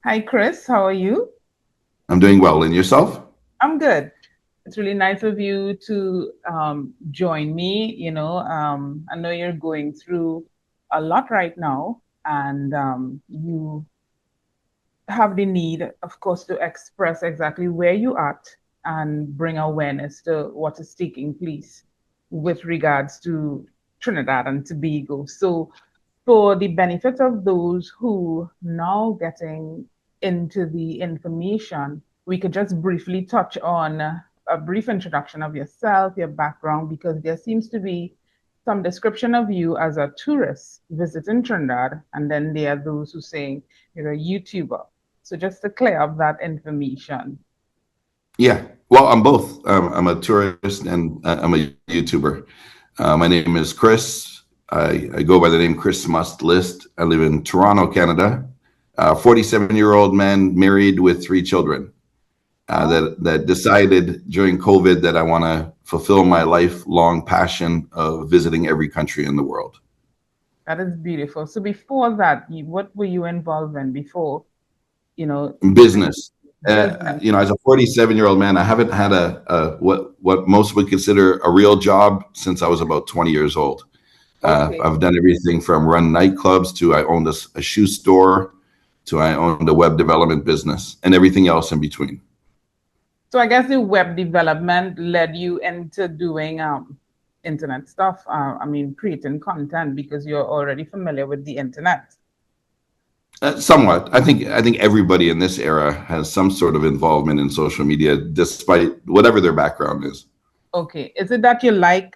Hi, Chris. How are you? I'm doing well. And yourself? I'm good. It's really nice of you to join me. I know you're going through a lot right now, and you have the need, of course, to express exactly where you at and bring awareness to what is taking place with regards to Trinidad and Tobago. So, for the benefit of those who now getting into the information, we could just briefly touch on a brief introduction of yourself, your background, because there seems to be some description of you as a tourist visiting Trinidad, and then there are those who say you're a YouTuber. So just to clear up that information. Yeah. Well, I'm both. I'm a tourist and I'm a YouTuber. My name is Chris. I go by the name Chris Must List. I live in Toronto, Canada. 47-year-old man married with three children. Oh, That decided during COVID that I want to fulfill my lifelong passion of visiting every country in the world. that is beautiful. So before that, what were you involved in before, doing Business. business? As a 47-year-old man, I haven't had what most would consider a real job since I was about 20 years old. Okay. I've done everything from run nightclubs to I owned a shoe store to I owned a web development business and everything else in between. So I guess the web development led you into doing internet stuff. I mean, creating content because you're already familiar with the internet. Somewhat, I think everybody in this era has some sort of involvement in social media, despite whatever their background is. Okay. Is it that you like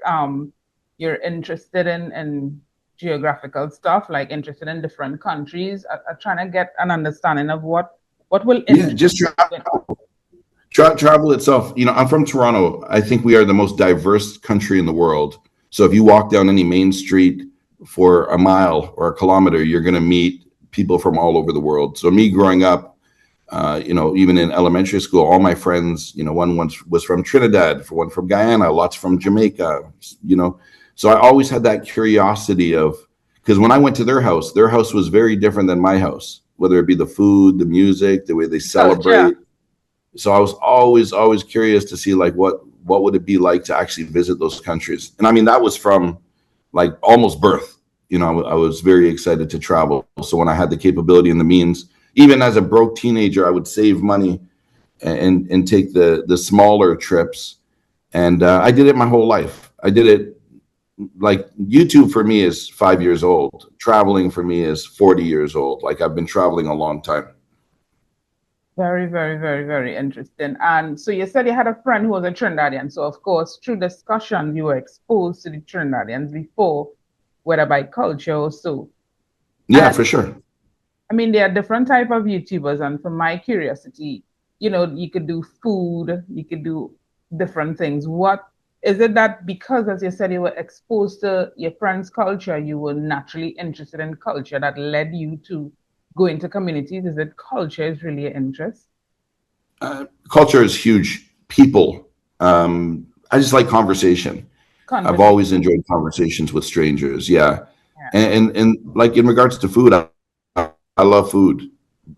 you're interested in geographical stuff, like interested in different countries? Trying to get an understanding of what will Yeah, interest just you. travel itself. I'm from Toronto. I think we are the most diverse country in the world. So if you walk down any main street for a mile or a kilometer, you're going to meet people from all over the world. So me growing up, even in elementary school, all my friends, one once was from Trinidad, for one from Guyana, lots from Jamaica, you know. So I always had that curiosity of, because when I went to their house was very different than my house, whether it be the food, the music, the way they Culture. celebrate. So I was always curious to see like what would it be like to actually visit those countries. And I mean that was from like almost birth. I was very excited to travel. So when I had the capability and the means, even as a broke teenager, I would save money and take the smaller trips. And I did it my whole life. I did it like YouTube for me is 5 years old. Traveling for me is 40 years old. Like I've been traveling a long time. Very, very, very, very interesting. And so you said you had a friend who was a Trinidadian. So of course, through discussion, you were exposed to the Trinidadians before, whether by culture or so. Yeah, And for sure. I mean, there are different type of YouTubers, and for my curiosity, you could do food, you could do different things. What is it that because, as you said, you were exposed to your friend's culture, you were naturally interested in culture that led you to go into communities? Is it culture is really an interest? Culture is huge. People. I just like conversation. I've Conversation. always enjoyed conversations with strangers. Yeah, Yeah. and like in regards to food, I love food.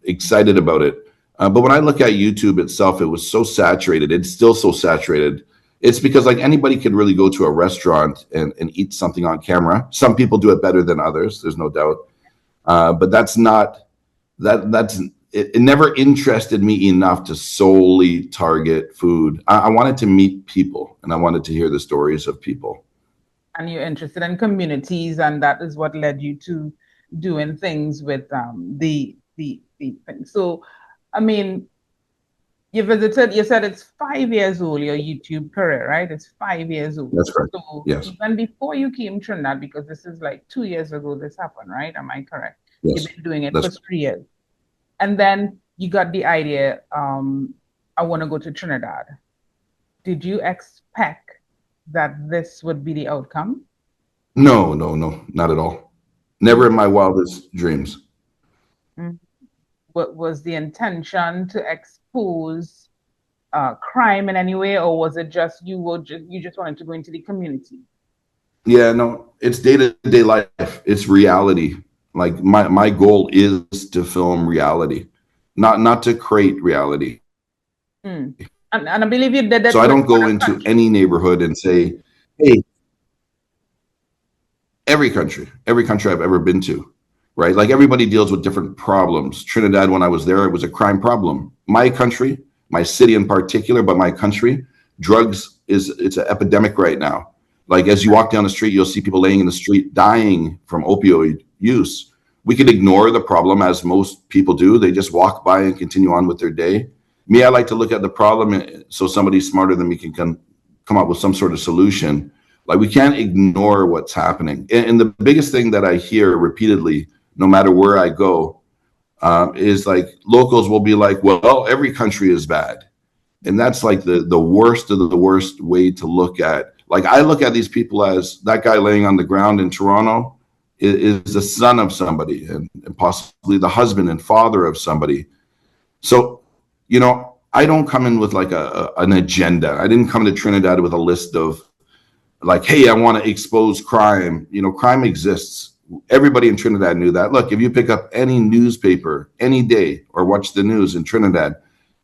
Excited about it. But when I look at YouTube itself, it was so saturated. It's still so saturated. It's because like anybody could really go to a restaurant and eat something on camera. Some people do it better than others. There's no doubt. But that's not that's it never interested me enough to solely target food. I wanted to meet people and I wanted to hear the stories of people. And you're interested in communities, and that is what led you to doing things with the thing. So, I mean, you visited. You said it's 5 years old. Your YouTube career, right? It's 5 years old. That's correct. So Yes. even before you came to Trinidad, because this is like 2 years ago, this happened, right? Am I correct? You've Yes. been doing it That's for 3 years, and then you got the idea. I want to go to Trinidad. Did you expect that this would be the outcome? no, not at all. Never in my wildest dreams. Mm. What was the intention to expose crime in any way, or was it just you just wanted to go into the community? Yeah, no, it's day to day life. It's reality. Like my goal is to film reality. not to create reality. Mm. And I believe you did that So I with don't go other into countries. any neighborhood and say, hey, every country I've ever been to, right? Like everybody deals with different problems. Trinidad, when I was there, it was a crime problem. My country, my city in particular, but my country, drugs it's an epidemic right now. Like as you walk down the street, you'll see people laying in the street dying from opioid use. We could ignore the problem as most people do. They just walk by and continue on with their day. Me, I like to look at the problem so somebody smarter than me can come up with some sort of solution. Like we can't ignore what's happening. And the biggest thing that I hear repeatedly, no matter where I go, is like locals will be like, well, every country is bad. And that's like the worst of the worst way to look at. Like I look at these people as that guy laying on the ground in Toronto is the son of somebody and possibly the husband and father of somebody. So, I don't come in with like an agenda. I didn't come to Trinidad with a list of like, hey, I want to expose crime. Crime exists. Everybody in Trinidad knew that. Look, if you pick up any newspaper any day or watch the news in Trinidad,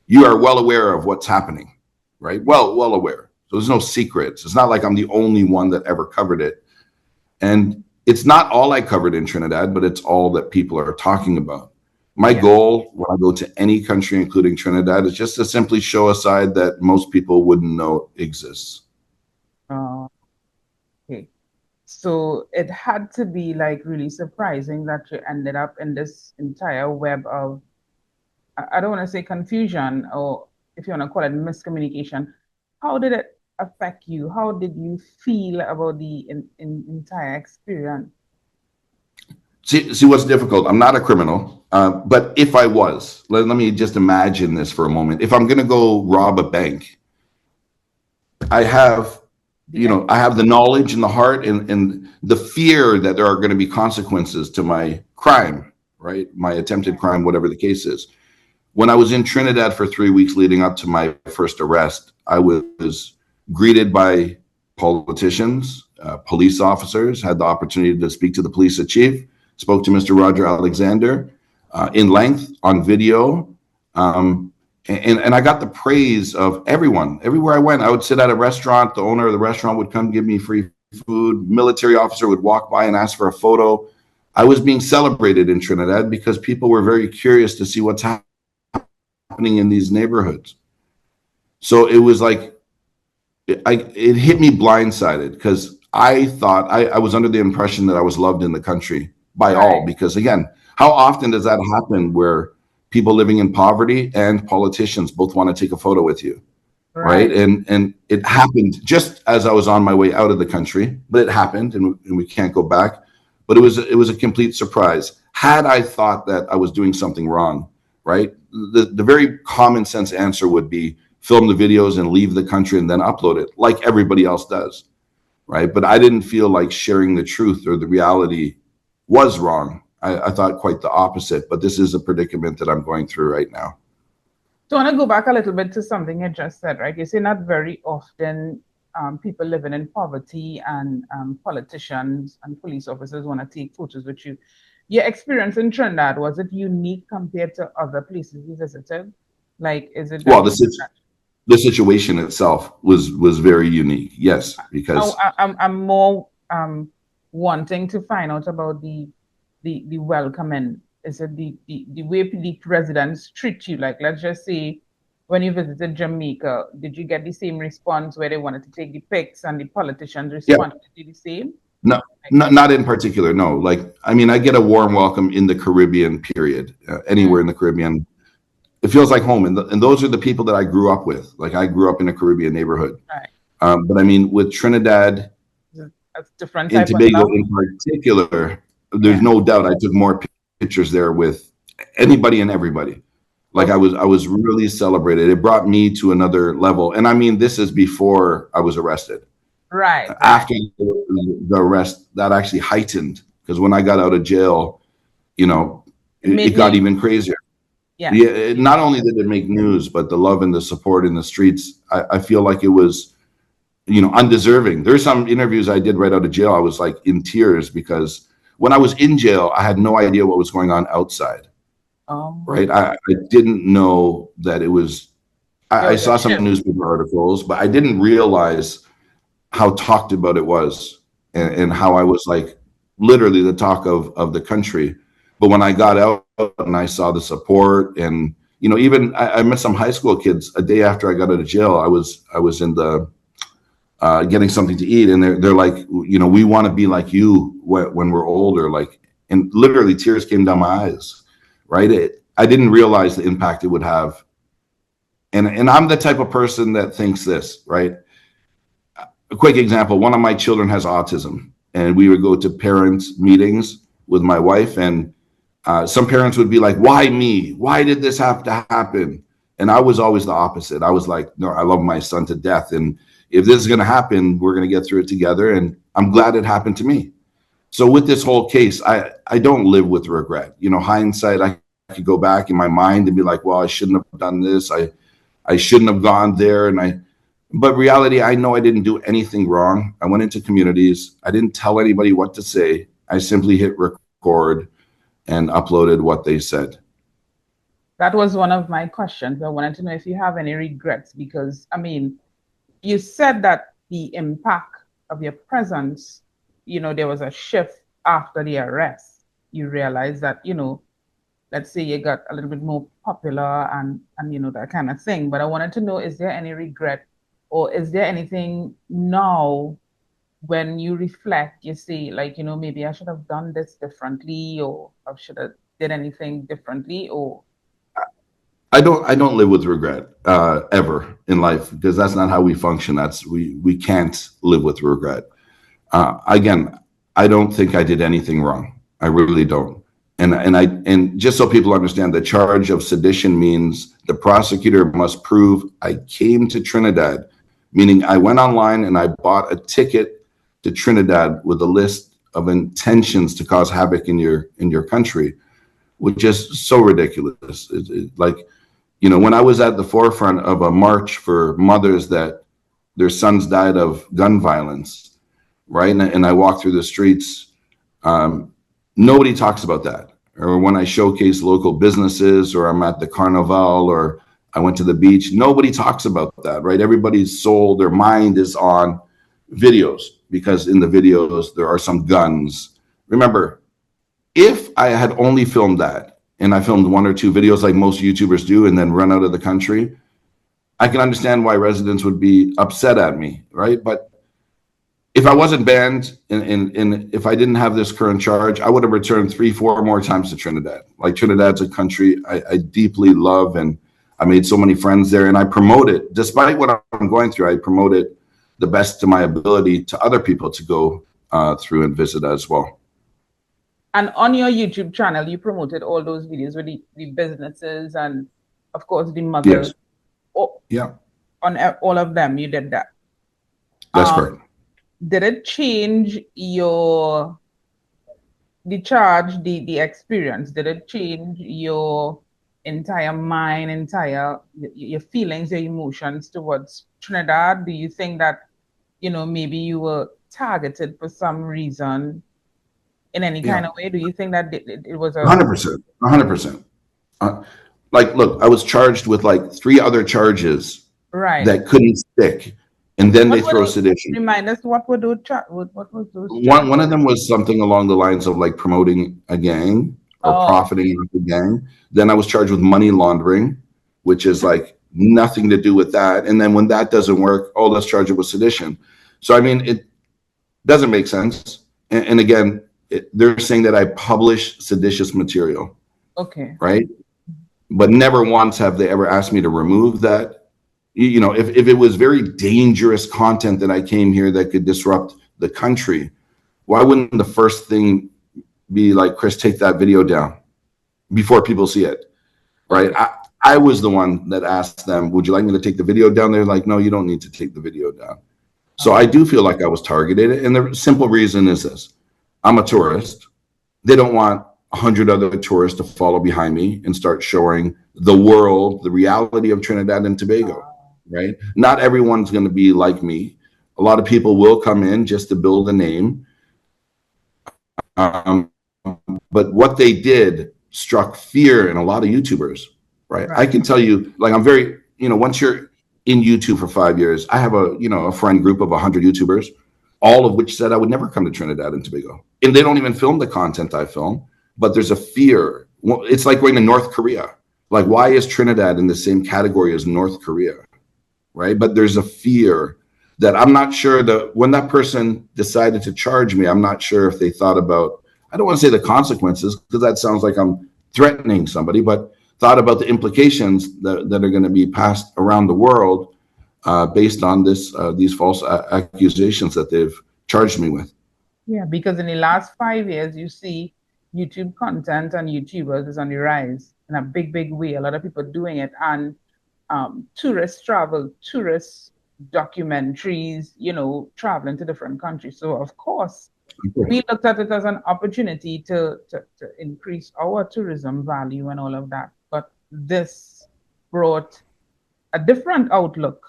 you are well aware of what's happening, right? Well aware. So there's no secrets. It's not like I'm the only one that ever covered it. And it's not all I covered in Trinidad, but it's all that people are talking about. My Yeah. goal when I go to any country, including Trinidad, is just to simply show a side that most people wouldn't know exists. Uh, okay. So it had to be like really surprising that you ended up in this entire web of, I don't want to say confusion, or if you want to call it miscommunication. How did it affect you? How did you feel about the entire experience? See what's difficult. I'm not a criminal, but if I was, let me just imagine this for a moment. If I'm going to go rob a bank, I have, The I have the knowledge and the heart and the fear that there are going to be consequences to my crime, right? My attempted crime, whatever the case is. When I was in Trinidad for 3 weeks leading up to my first arrest, I was greeted by politicians, police officers, had the opportunity to speak to the police chief, spoke to Mr. Roger Alexander in length on video. And I got the praise of everyone. Everywhere I went, I would sit at a restaurant. The owner of the restaurant would come give me free food. Military officer would walk by and ask for a photo. I was being celebrated in Trinidad because people were very curious to see what's happening in these neighborhoods. So it was like, it hit me blindsided because I thought I was under the impression that I was loved in the country by right, all. Because again, how often does that happen where people living in poverty and politicians both want to take a photo with you, right? right, And it happened just as I was on my way out of the country, but it happened, and we can't go back. But it was a complete surprise. Had I thought that I was doing something wrong, right? The very common sense answer would be film the videos and leave the country and then upload it like everybody else does, right? But I didn't feel like sharing the truth or the reality was wrong. I thought quite the opposite, but this is a predicament that I'm going through right now. So I want to go back a little bit to something you just said, right? You say not very often people living in poverty and politicians and police officers want to take photos with you. Your experience in Trinidad, was it unique compared to other places you visited? Like, is it Well, that the situation itself was very unique. Yes, because I'm more wanting to find out about the welcoming. Is it the way the residents treat you? Like, let's just say when you visited Jamaica, did you get the same response where they wanted to take the pics and the politicians yeah, responded to the same? no, Like, not in particular. No, like I mean, I get a warm welcome in the Caribbean. Period. mm, Anywhere in the Caribbean, it feels like home, and those are the people that I grew up with. Like I grew up in a Caribbean neighborhood, right. but I mean, with Trinidad A different and type of Tobago love. in particular, there's Yeah. no doubt I took more pictures there with anybody and everybody. Like Okay. I was really celebrated. It brought me to another level, and I mean, this is before I was arrested. Right, right. After the arrest, that actually heightened because when I got out of jail, It it made got news. even crazier. Yeah. Yeah, not only did it make news, but the love and the support in the streets, I feel like it was, undeserving. There's some interviews I did right out of jail. I was like in tears because when I was in jail, I had no idea what was going on outside. Oh, right? I didn't know that it was. there I was a saw some shift. newspaper articles, but I didn't realize how talked about it was, and Mm-hmm. how I was like literally the talk of the country. But when I got out and I saw the support, and even I met some high school kids a day after I got out of jail. I was in the getting something to eat, and they're like, we want to be like you when we're older, like, and literally tears came down my eyes, right? I didn't realize the impact it would have, and I'm the type of person that thinks this, right? A quick example: one of my children has autism, and we would go to parents meetings with my wife, and some parents would be like, why me? Why did this have to happen? And I was always the opposite. I was like, no, I love my son to death, and if this is going to happen, we're going to get through it together, and I'm glad it happened to me. So with this whole case, I don't live with regret. Hindsight, I could go back in my mind and be like, well, I shouldn't have done this. I shouldn't have gone there. But reality, I know I didn't do anything wrong. I went into communities. I didn't tell anybody what to say. I simply hit record and uploaded what they said. That was one of my questions. I wanted to know if you have any regrets because, I mean, you said that the impact of your presence, there was a shift after the arrest. You realized that, let's say you got a little bit more popular and that kind of thing. But I wanted to know, is there any regret or is there anything now when you reflect, you say like, maybe I should have done this differently or I should have did anything differently or I don't live with regret ever in life, because that's not how we function. We can't live with regret. Again, I don't think I did anything wrong. I really don't. And just so people understand, the charge of sedition means the prosecutor must prove I came to Trinidad, meaning I went online and I bought a ticket to Trinidad with a list of intentions to cause havoc in your country, which is so ridiculous. Like, when I was at the forefront of a march for mothers that their sons died of gun violence, right? And I walk through the streets, um, nobody talks about that. Or when I showcase local businesses, or I'm at the carnival, or I went to the beach, nobody talks about that, right? Everybody's soul, their mind is on videos, because in the videos there are some guns. Remember, if I had only filmed that, and I filmed one or two videos like most YouTubers do and then run out of the country, I can understand why residents would be upset at me, right? But if I wasn't banned, and if I didn't have this current charge, I would have returned 3, 4 more times to Trinidad. Like, Trinidad's a country I deeply love, and I made so many friends there, and I promote it. Despite what I'm going through, I promote it the best to my ability to other people to go through and visit as well. and on your YouTube channel you promoted all those videos with the businesses and of course the mothers. Yes. Oh, Yeah, on all of them you did that. that's Um, correct. did it change the charge, the experience? Did it change your entire mind, entire your feelings, your emotions towards Trinidad? Do you think that, maybe you were targeted for some reason in any Yeah, kind of way? Do you think that it was a 100%. 100%. Uh, like, look, I was charged with like 3 other charges right? that couldn't stick, and then What they were throw those? sedition. Remind us what were those what was those One of charges? them was something along the lines of like promoting a gang or Oh, profiting off a gang. Then I was charged with money laundering, which is like nothing to do with that. And then when that doesn't work, oh, let's charge it with sedition. So I mean, it doesn't make sense. And again, they're saying that I publish seditious material, okay. right? But never once have they ever asked me to remove that. If it was very dangerous content that I came here that could disrupt the country, why wouldn't the first thing be like, Chris, take that video down before people see it, right? Okay. I was the one that asked them, would you like me to take the video down? They're like, no, you don't need to take the video down. So I Oh, do feel like I was targeted. And the simple reason is this: I'm a tourist. They don't want 100 other tourists to follow behind me and start showing the world the reality of Trinidad and Tobago, right? Not everyone's going to be like me. A lot of people will come in just to build a name. But what they did struck fear in a lot of YouTubers, right? I Right. can tell you, like, I'm very, once you're in YouTube for 5 years, I have a friend group of 100 YouTubers, all of which said I would never come to Trinidad and Tobago. And they don't even film the content I film, but there's a fear. Well, it's like going to North Korea. Like, why is Trinidad in the same category as North Korea? Right. But there's a fear that I'm not sure that when that person decided to charge me, I'm not sure if they thought about, I don't want to say the consequences because that sounds like I'm threatening somebody, but thought about the implications that are going to be passed around the world based on these false accusations that they've charged me with. Yeah, because in the last 5 years, you see YouTube content and YouTubers is on the rise in a big, big way. A lot of people doing it, and tourist travel, tourist documentaries, traveling to different countries. So of course, we looked at it as an opportunity to increase our tourism value and all of that. But this brought a different outlook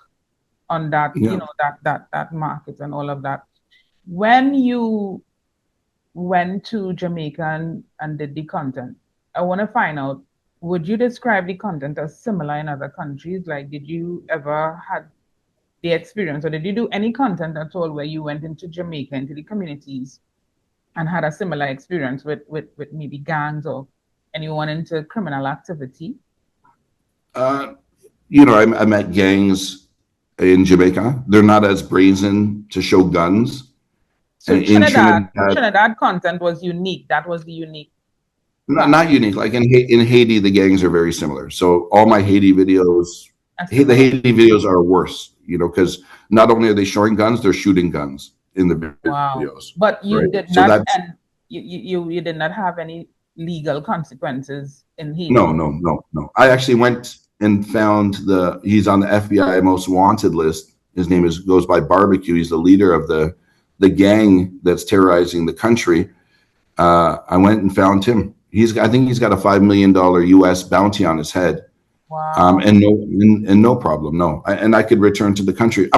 on that, Yeah. that market and all of that. When you went to Jamaica and did the content, I want to find out, would you describe the content as similar in other countries? Like, did you ever had the experience, or did you do any content at all where you went into Jamaica, into the communities, and had a similar experience with maybe gangs or anyone into criminal activity? Uh, I met gangs in Jamaica. They're not as brazen to show guns. So In Trinidad, Trinidad content was unique. That was the unique not, part. not unique. Like in Haiti, the gangs are very similar. So all my Okay, Haiti videos, a the similar. Haiti videos are worse, because not only are they showing guns, they're shooting guns in the Wow. videos, But you right? did So not, that's and you did not have any legal consequences in no, Haiti. no, no, no. I actually went and found he's on the FBI most wanted list. His name goes by Barbecue. He's the leader of the gang that's terrorizing the country. I went and found him. I think he's got a $5 million U.S. bounty on his head, Wow. and no problem, no. And I could return to the country.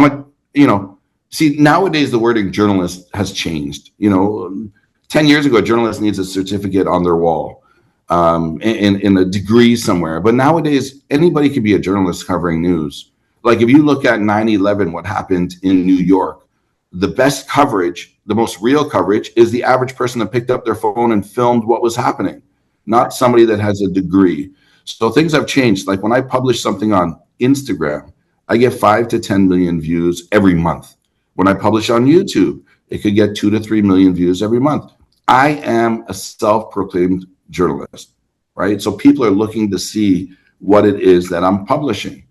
See, nowadays the wording journalist has changed. 10 years ago, a journalist needs a certificate on their wall, in a degree somewhere. But nowadays, anybody could be a journalist covering news. Like if you look at 9/11, what happened in New York, the best coverage, the most real coverage, is the average person that picked up their phone and filmed what was happening, not somebody that has a degree. So things have changed. Like when I publish something on Instagram, I get 5 to 10 million views every month. When I publish on YouTube, it could get 2 to 3 million views every month. I am a self-proclaimed journalist, right? So people are looking to see what it is that I'm publishing.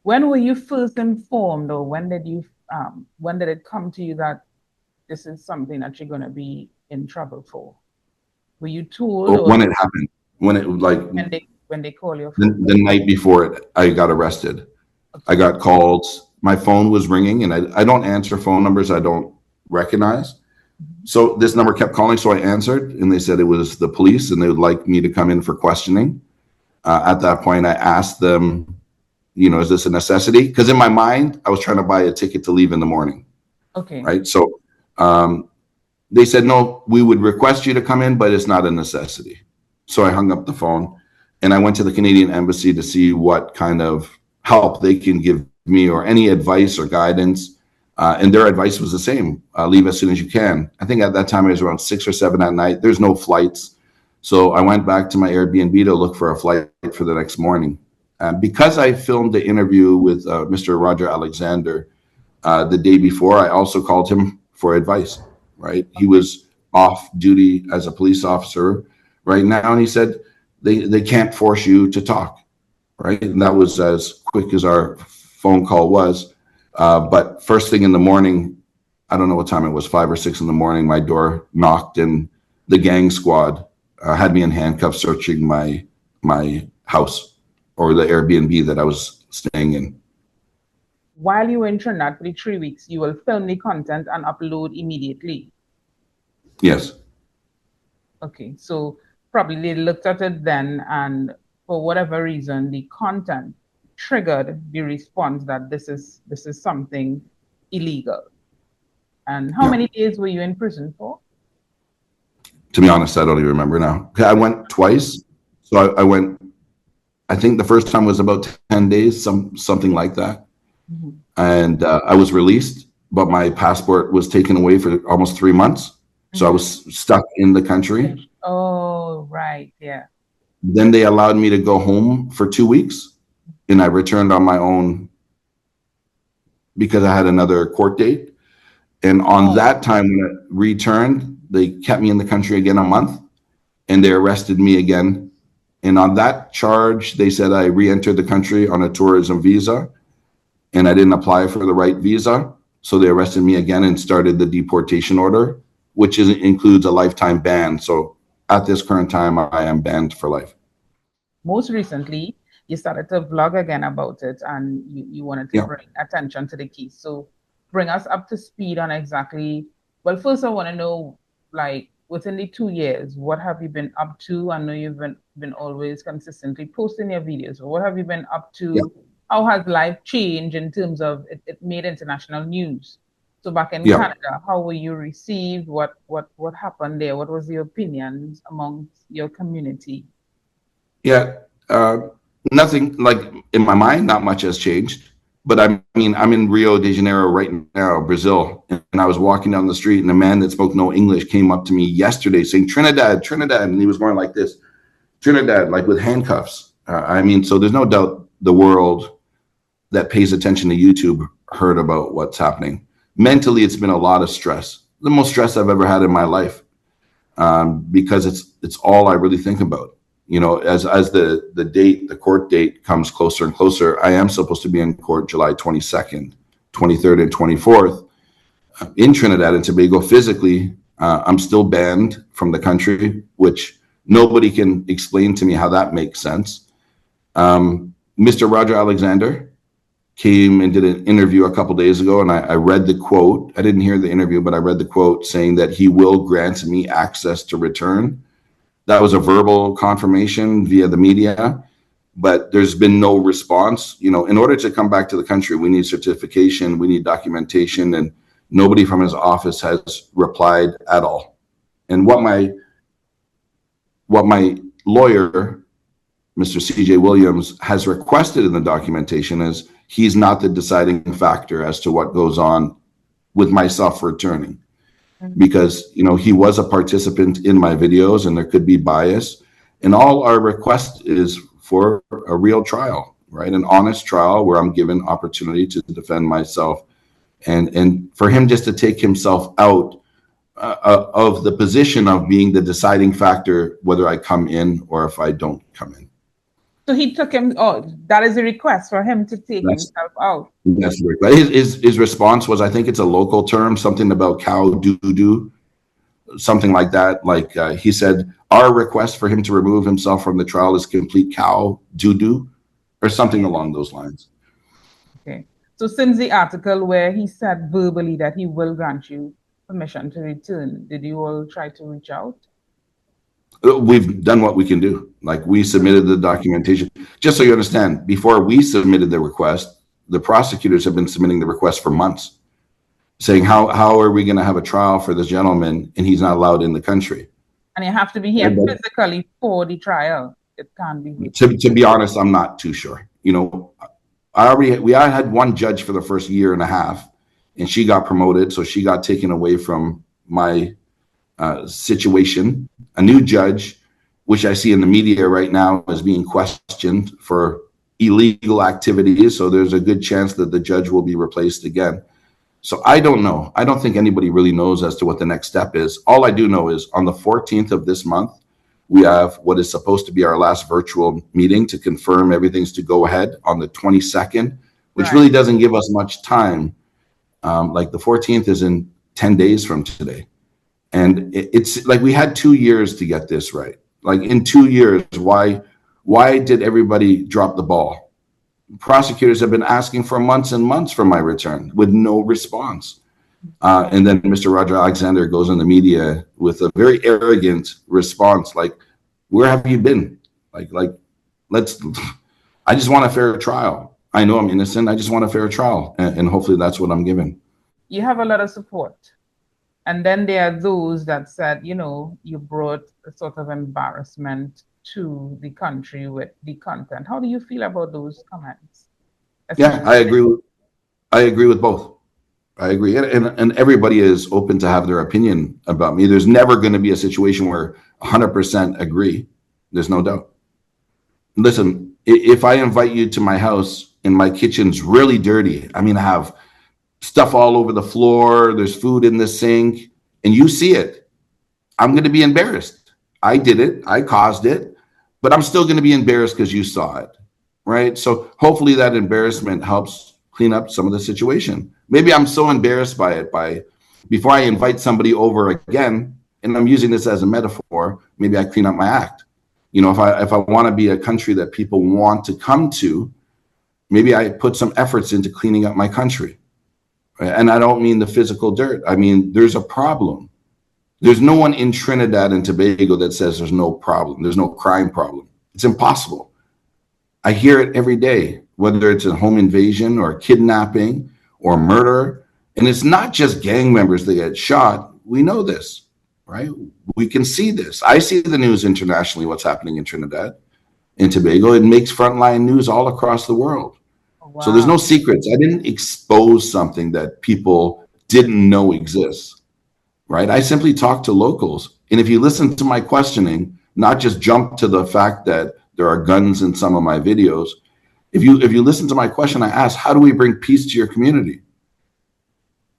When were you first informed, or when did it come to you that this is something that you're going to be in trouble for? Were you told, or When it happened, when it like when they call your phone? the night before it, I got arrested. I Okay. got calls. My phone was ringing, and I don't answer phone numbers I don't recognize. Mhm. So this number kept calling, so I answered, and they said it was the police, and they would like me to come in for questioning. At that point, I asked them, is this a necessity? Because in my mind, I was trying to buy a ticket to leave in the morning, Okay. right? So they said, no, we would request you to come in, but it's not a necessity. So I hung up the phone, and I went to the Canadian Embassy to see what kind of help they can give me or any advice or guidance. And their advice was the same: leave as soon as you can. I think at that time it was around 6 or 7 at night. There's no flights. So I went back to my Airbnb to look for a flight for the next morning. Because I filmed the interview with Mr. Roger Alexander the day before, I also called him for advice, right? He was off duty as a police officer right now, and he said they can't force you to talk, right? And that was as quick as our phone call was. But first thing in the morning, I don't know what time it was, 5 or 6 in the morning, my door knocked, and the gang squad had me in handcuffs searching my house or the Airbnb that I was staying in. While you were in Trinidad for the 3 weeks, you will film the content and upload immediately. Yes. Okay, so probably they looked at it then, and for whatever reason, the content triggered the response that this is something illegal. And how Yeah. many days were you in prison for? To be honest, I don't even remember now. I went twice. So I went, I think the first time was about 10 days, something like that. Mhm. And I was released, but my passport was taken away for almost 3 months. So I Mhm. was stuck in the country. Oh, right. Yeah. Then they allowed me to go home for 2 weeks, and I returned on my own because I had another court date. And on Oh, that time when I returned, they kept me in the country again a month, and they arrested me again. And on that charge, they said I re-entered the country on a tourism visa, and I didn't apply for the right visa. So they arrested me again and started the deportation order, which includes a lifetime ban. So at this current time, I am banned for life. most recently, you started to vlog again about it and you wanted to Yeah. bring attention to the case. So bring us up to speed on exactly, well, first I want to know, like, within the 2 years, what have you been up to? I know you've been always consistently posting your videos. What have you been up Yeah. to? How has life changed in terms of it made international news? So back in Yeah. Canada, how were you received? What happened there? What was the opinions amongst your community? Yeah. Uh, Nothing like in my mind, not much has changed. But I mean, I'm in Rio de Janeiro right now, Brazil, and I was walking down the street, and a man that spoke no English came up to me yesterday saying, Trinidad, Trinidad. And he was going like this, Trinidad, like with handcuffs. I mean, so there's no doubt the world that pays attention to YouTube heard about what's happening. Mentally, it's been a lot of stress, the most stress I've ever had in my life, because it's all I really think about. You know, as the court date comes closer and closer, I am supposed to be in court July 22nd, 23rd, and 24th in Trinidad and Tobago. Physically, I'm still banned from the country, which nobody can explain to me how that makes sense. Mr. Roger Alexander came and did an interview a couple days ago, and I read the quote. I didn't hear the interview, but I read the quote saying that he will grant me access to return. That was a verbal confirmation via the media, but there's been no response. You know, in order to come back to the country, we need certification, we need documentation, and nobody from his office has replied at all. And what my lawyer, Mr. CJ Williams, has requested in the documentation is he's not the deciding factor as to what goes on with myself returning, because he was a participant in my videos and there could be bias, and all our request is for a real trial, right? An honest trial where I'm given opportunity to defend myself, and for him just to take himself out of the position of being the deciding factor whether I come in or if I don't come in. So he took him. Oh, that is a request for him to take That's himself out. that's right. But his response was, I think it's a local term, something about cow doo doo, something like that. Like he said, our request for him to remove himself from the trial is complete cow doo doo, or something along those lines. Okay. So since the article where he said verbally that he will grant you permission to return, did you all try to reach out? We've done what we can do. Like, we submitted the documentation. Just so you understand, before we submitted the request, the prosecutors have been submitting the request for months, saying how are we going to have a trial for this gentleman and he's not allowed in the country. And you have to be here physically for the trial. It can't be virtual. To be honest, I'm not too sure. We had one judge for the first year and a half, and she got promoted, so she got taken away from my situation. A new judge, which I see in the media right now, is being questioned for illegal activities. So there's a good chance that the judge will be replaced again. So I don't know. I don't think anybody really knows as to what the next step is. All I do know is on the 14th of this month, we have what is supposed to be our last virtual meeting to confirm everything's to go ahead on the 22nd, which really doesn't give us much time. Like, the 14th is in 10 days from today. And it's like we had 2 years to get this right. Like, in 2 years, why did everybody drop the ball? Prosecutors have been asking for months and months for my return with no response. And then Mr. Roger Alexander goes in the media with a very arrogant response, like, "Where have you been? Like, I just want a fair trial. I know I'm innocent. I just want a fair trial, and hopefully that's what I'm given." You have a lot of support. And then there are those that said, you brought a sort of embarrassment to the country with the content. How do you feel about those comments? Yeah, Especially, I agree with both. I agree. And everybody is open to have their opinion about me. There's never going to be a situation where 100% agree. There's no doubt. Listen, if I invite you to my house and my kitchen's really dirty, I mean, I have stuff all over the floor, there's food in the sink, and you see it, I'm going to be embarrassed. I did it, I caused it, but I'm still going to be embarrassed because you saw it, right? So hopefully that embarrassment helps clean up some of the situation. Maybe I'm so embarrassed by it by before I invite somebody over again, and I'm using this as a metaphor, maybe I clean up my act. If I want to be a country that people want to come to, maybe I put some efforts into cleaning up my country. Right? And I don't mean the physical dirt. I mean, there's a problem. There's no one in Trinidad and Tobago that says there's no problem. There's no crime problem. It's impossible. I hear it every day, whether it's a home invasion or kidnapping or murder. And it's not just gang members that get shot. We know this, right? We can see this. I see the news internationally, what's happening in Trinidad and Tobago. It makes frontline news all across the world. oh, So there's no wow. secrets. I didn't expose something that people didn't know exists, right? I simply talk to locals. And if you listen to my questioning, not just jump to the fact that there are guns in some of my videos. If you listen to my question, I ask, how do we bring peace to your community?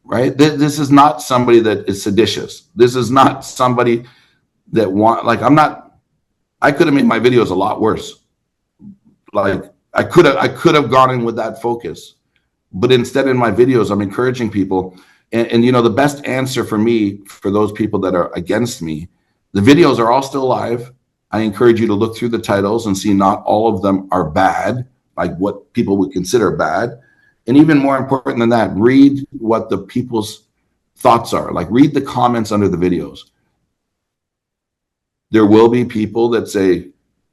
Right? This is not somebody that is seditious. This is not somebody that I could have made my videos a lot worse. Like I could have gone in with that focus. But instead in my videos, I'm encouraging people. And the best answer for me, for those people that are against me, the videos are all still live. I encourage you to look through the titles and see not all of them are bad, like what people would consider bad. And even more important than that, read what the people's thoughts are. Like read the comments under the videos. There will be people that say,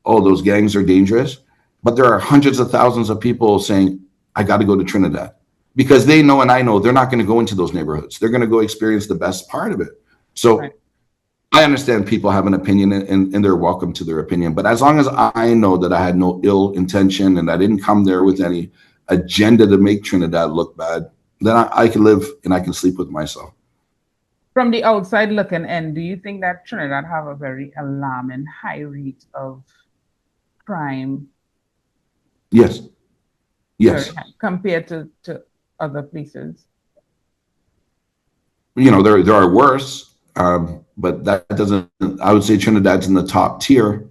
oh, those gangs are dangerous. But there are hundreds of thousands of people saying, I got to go to Trinidad because they know and I know they're not going to go into those neighborhoods. They're going to go experience the best part of it. Right. So I understand people have an opinion and they're welcome to their opinion. But as long as I know that I had no ill intention and I didn't come there with any agenda to make Trinidad look bad, then I can live and I can sleep with myself. From the outside looking in, do you think that Trinidad have a very alarming high rate of crime, Yes, very yes. high, compared to other places? There are worse, but that doesn't. I would say Trinidad's in the top tier.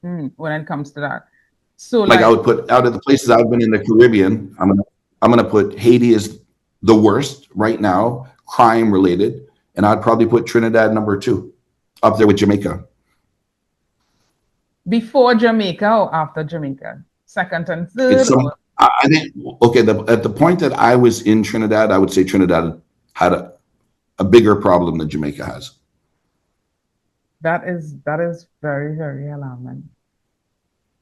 When it comes to that. So Like I like would put out of the places I've been in the Caribbean, I'm gonna put Haiti as the worst right now, crime related, and I'd probably put Trinidad number two, up there with Jamaica. before Jamaica or after Jamaica? Second and It's third some. or I think okay. At the point that I was in Trinidad, I would say Trinidad had a bigger problem than Jamaica has. that is very, very alarming.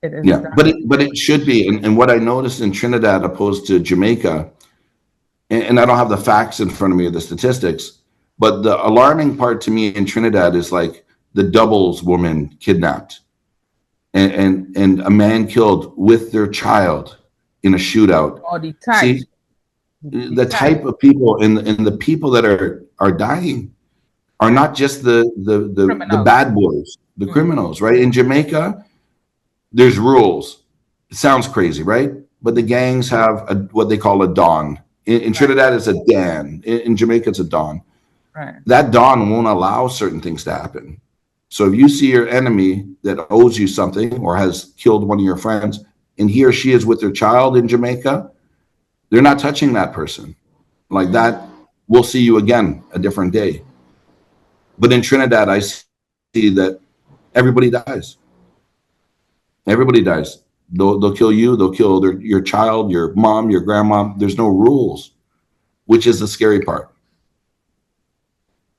It is Yeah, that. but it should be. And what I noticed in Trinidad opposed to Jamaica, and I don't have the facts in front of me or the statistics, but the alarming part to me in Trinidad is like the doubles woman kidnapped and a man killed with their child in a shootout. Or the type, See, the the type type of people and the people that are dying are right? not just the Criminals. bad boys, the Mm, criminals, right? In Jamaica, there's rules. It sounds crazy, right? But the gangs have what they call a don. In right, Trinidad, it's a dan. In Jamaica, it's a don. right. That don won't allow certain things to happen. So if you see your enemy that owes you something or has killed one of your friends, and he or she is with their child in Jamaica, they're not touching that person. Like Mm. that, we'll see you again a different day. But in Trinidad, I see that everybody dies. Everybody dies. They'll kill you. They'll kill your child, your mom, your grandma. There's no rules, which is the scary part.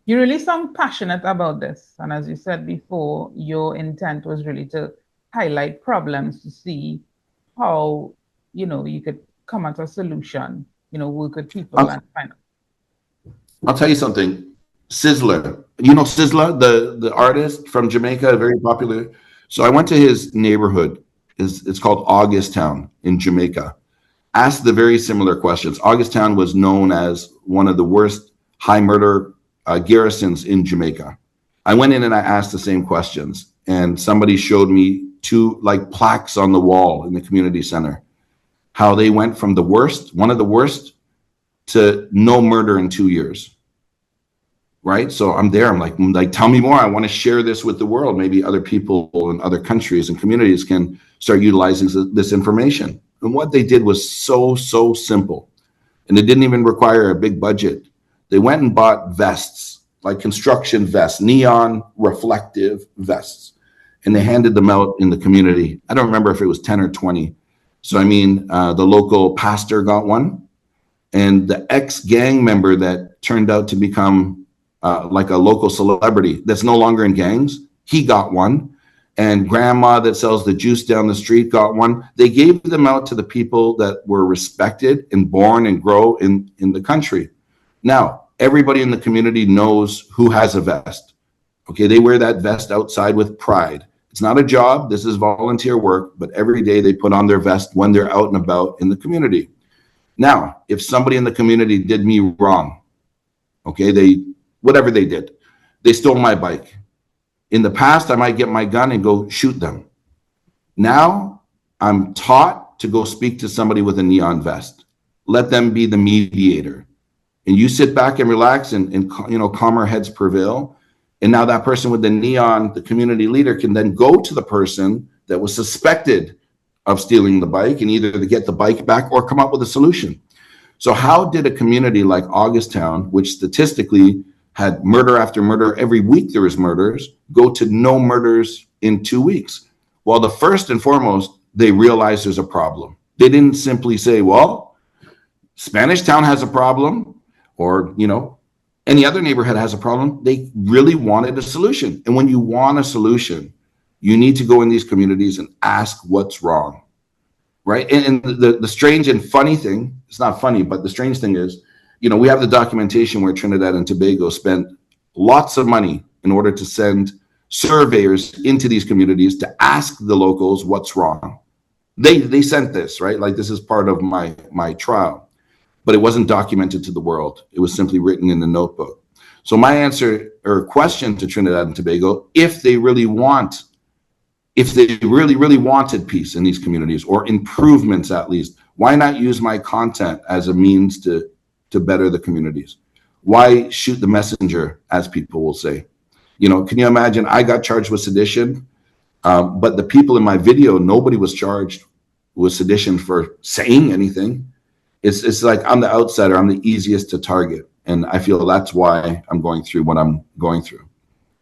You really sound passionate about this. And as you said before, your intent was really to highlight problems to see how, you could come at a solution, work with people I'll, and find. I'll tell you something. Sizzler. You know Sizzler, the artist from Jamaica, very popular. So I went to his neighborhood. It's called Augusttown in Jamaica. Asked the very similar questions. Augusttown was known as one of the worst high murder garrisons in Jamaica. I went in and I asked the same questions, and somebody showed me two like plaques on the wall in the community center. How they went from the worst, one of the worst, to no murder in 2 years. Right. So I'm there. I'm like, tell me more. I want to share this with the world. Maybe other people in other countries and communities can start utilizing this information. And what they did was so simple. And it didn't even require a big budget. They went and bought vests, like construction vests, neon reflective vests. And they handed them out in the community. I don't remember if it was 10 or 20. So, I mean, the local pastor got one. And the ex-gang member that turned out to become like a local celebrity that's no longer in gangs, he got one. And grandma that sells the juice down the street got one. They gave them out to the people that were respected and born and grow in the country. Now, everybody in the community knows who has a vest. Okay, they wear that vest outside with pride. It's not a job. This is volunteer work, but every day they put on their vest when they're out and about in the community. Now, if somebody in the community did me wrong, okay, whatever they did, they stole my bike. In the past, I might get my gun and go shoot them. Now, I'm taught to go speak to somebody with a neon vest. Let them be the mediator. And you sit back and relax and calmer heads prevail. And now that person with the neon, the community leader, can then go to the person that was suspected of stealing the bike and either to get the bike back or come up with a solution. So how did a community like Augusttown, which statistically had murder after murder, every week there was murders, go to no murders in 2 weeks? Well, the first and foremost, they realized there's a problem. They didn't simply say, well, Spanish Town has a problem, or, any other neighborhood has a problem. They really wanted a solution. And when you want a solution, you need to go in these communities and ask what's wrong, right? And the strange and funny thing, it's not funny, but the strange thing is, we have the documentation where Trinidad and Tobago spent lots of money in order to send surveyors into these communities to ask the locals what's wrong. They sent this, right? Like, this is part of my trial, but it wasn't documented to the world. It was simply written in the notebook. So my answer or question to Trinidad and Tobago, if they really wanted peace in these communities, or improvements at least, why not use my content as a means to better the communities? Why shoot the messenger, as people will say? Can you imagine? I got charged with sedition, but the people in my video, nobody was charged with sedition for saying anything. It's like I'm the outsider. I'm the easiest to target. And I feel that's why I'm going through what I'm going through.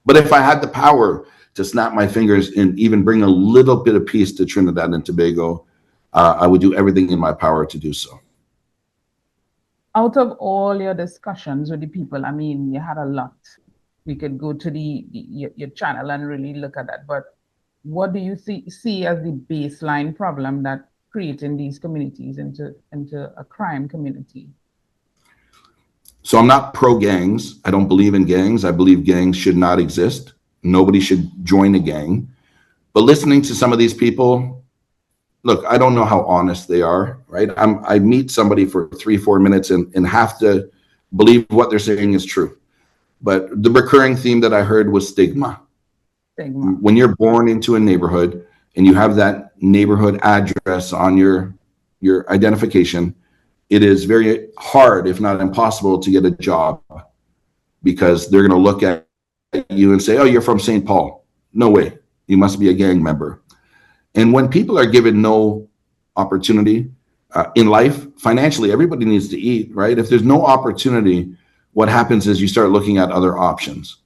But if I had the power to snap my fingers and even bring a little bit of peace to Trinidad and Tobago, I would do everything in my power to do so. Out of all your discussions with the people, I mean, you had a lot. We could go to your channel and really look at that. But what do you see as the baseline problem that creating these communities into a crime community? So I'm not pro gangs. I don't believe in gangs. I believe gangs should not exist. Nobody should join a gang. But listening to some of these people, look, I don't know how honest they are, right? I meet somebody for 3-4 minutes and have to believe what they're saying is true. But the recurring theme that I heard was stigma. When you're born into a neighborhood and you have that neighborhood address on your identification, it is very hard, if not impossible, to get a job, because they're going to look at you and say, oh, you're from St. Paul. No way. You must be a gang member. And when people are given no opportunity in life, financially, everybody needs to eat, right? If there's no opportunity, what happens is you start looking at other options.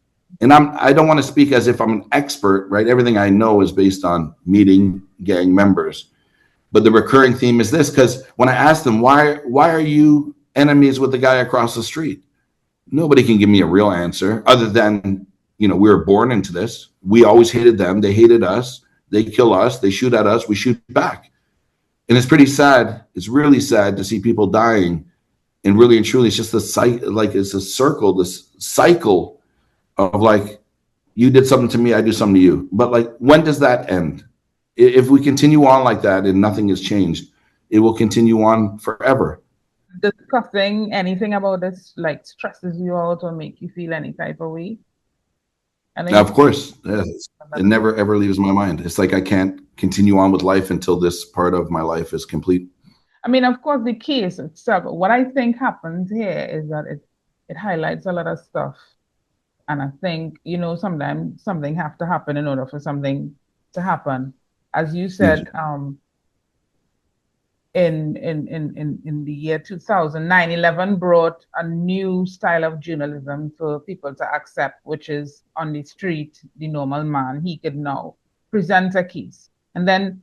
And I don't want to speak as if I'm an expert, right? Everything I know is based on meeting gang members. But the recurring theme is this, because when I ask them, why are you enemies with the guy across the street? Nobody can give me a real answer other than, we were born into this. We always hated them. They hated us. They kill us. They shoot at us. We shoot back. And it's pretty sad. It's really sad to see people dying And really and truly, it's just like it's a circle, this cycle of like, you did something to me, I do something to you. But like, when does that end? If we continue on like that and nothing has changed, it will continue on forever. Discussing anything about this like stresses you out or make you feel any type of way? I know Now, you of course, yes, it never ever leaves my mind. It's like I can't continue on with life until this part of my life is complete. I mean, of course, the case itself, what I think happens here is that it highlights a lot of stuff. And I think, sometimes something have to happen in order for something to happen. As you Yes. said, in the year 2000, 9/11 brought a new style of journalism for people to accept, which is on the street, the normal man, he could now present a case. And then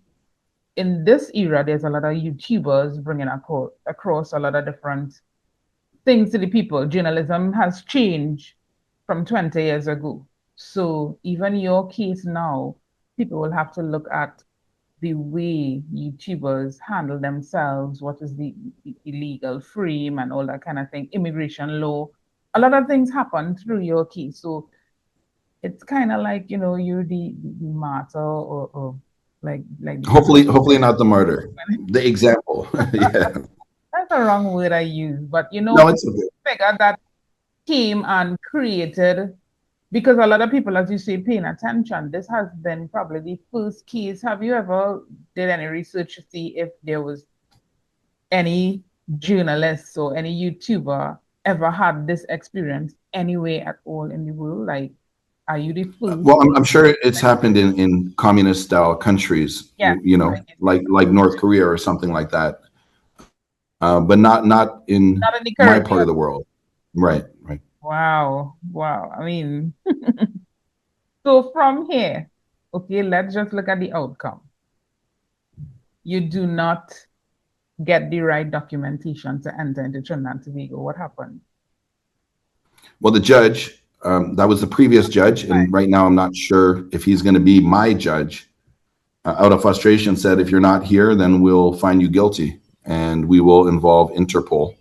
in this era, there's a lot of YouTubers bringing across a lot of different things to the people. Journalism has changed from 20 years ago. So even your case now, people will have to look at the way YouTubers handle themselves, what is the illegal frame and all that kind of thing, immigration law. A lot of things happen through your case. So it's kind of like, you're the martyr or like the person. Hopefully not the martyr, the example. Yeah. That's the wrong word I use, but No, it's okay. figure that came and created because a lot of people, as you say, paying attention. This has been probably the first case. Have you ever did any research to see if there was any journalists or any YouTuber ever had this experience anywhere at all in the world? Like, are you the first? Well, I'm sure it's happened in communist style countries, Yeah, like like North Korea or something like that, but not in not in the my part of Caribbean. the world. Right, right. Wow, wow. I mean, so from here, okay, let's just look at the outcome. You do not get the right documentation to enter into Trinidad and Tobago. What happened? Well, the judge, that was the previous judge, Right. and right now I'm not sure if he's going to be my judge. Out of frustration, said, if you're not here, then we'll find you guilty, and we will involve Interpol,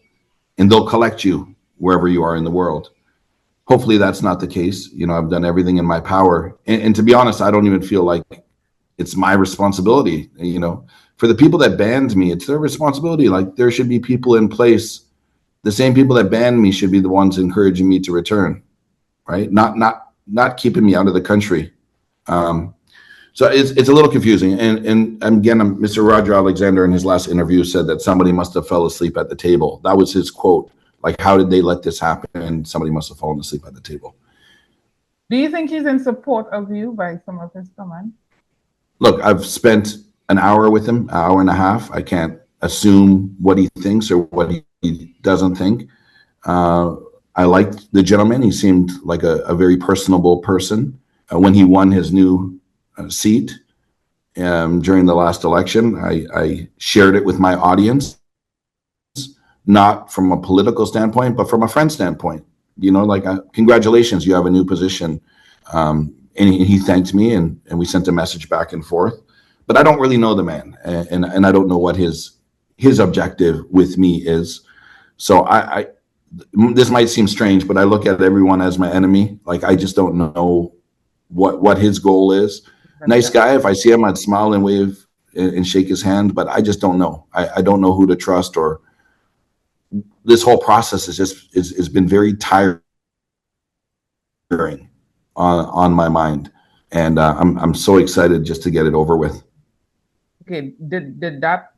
and they'll collect you wherever you are in the world. Hopefully, that's not the case. I've done everything in my power, and to be honest, I don't even feel like it's my responsibility. For the people that banned me, it's their responsibility. Like, there should be people in place. The same people that banned me should be the ones encouraging me to return, right? Not keeping me out of the country. So it's a little confusing. And again, Mr. Roger Alexander in his last interview said that somebody must have fell asleep at the table. That was his quote. Like, how did they let this happen? And somebody must have fallen asleep at the table. Do you think he's in support of you by some of his comments? Look, I've spent an hour with him, an hour and a half. I can't assume what he thinks or what he doesn't think. I liked the gentleman. He seemed like a very personable person. When he won his new seat during the last election, I shared it with my audience, not from a political standpoint, but from a friend standpoint. Like, congratulations, you have a new position. And he thanked me, and we sent a message back and forth. But I don't really know the man, and I don't know what his objective with me is. So this might seem strange, but I look at everyone as my enemy. Like, I just don't know what his goal is. Nice guy. If I see him, I'd smile and wave and shake his hand, but I just don't know. I don't know who to trust, or this whole process has been very tiring on my mind, and I'm so excited just to get it over with. Okay, did that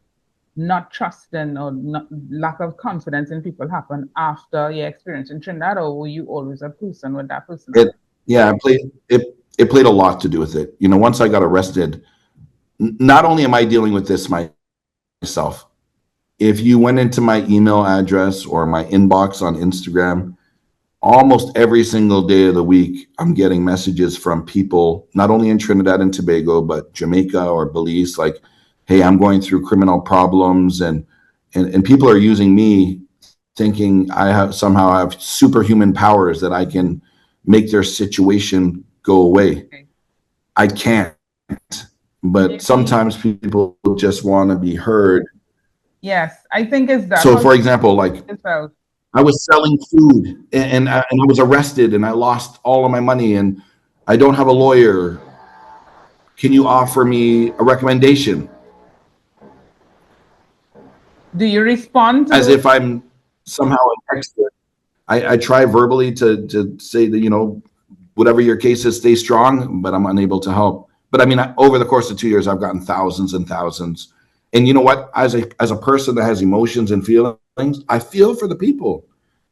not trust and or not, lack of confidence in people happen after your experience in Trinidad, or were you always a person with that person? Yeah, it played a lot to do with it. Once I got arrested, not only am I dealing with this myself, if you went into my email address or my inbox on Instagram, almost every single day of the week, I'm getting messages from people, not only in Trinidad and Tobago, but Jamaica or Belize, like, hey, I'm going through criminal problems, and people are using me thinking I somehow have superhuman powers that I can make their situation go away. Okay. I can't, but sometimes people just want to be heard. Yes, I think it's that. So How for example, like you felt. I was selling food and I was arrested and I lost all of my money and I don't have a lawyer. Can you offer me a recommendation? Do you respond to As those? if I'm somehow an expert. I try verbally to say that, whatever your case is, stay strong, but I'm unable to help. But I mean, over the course of 2 years, I've gotten thousands and thousands. And you know what? As a person that has emotions and feelings, I feel for the people.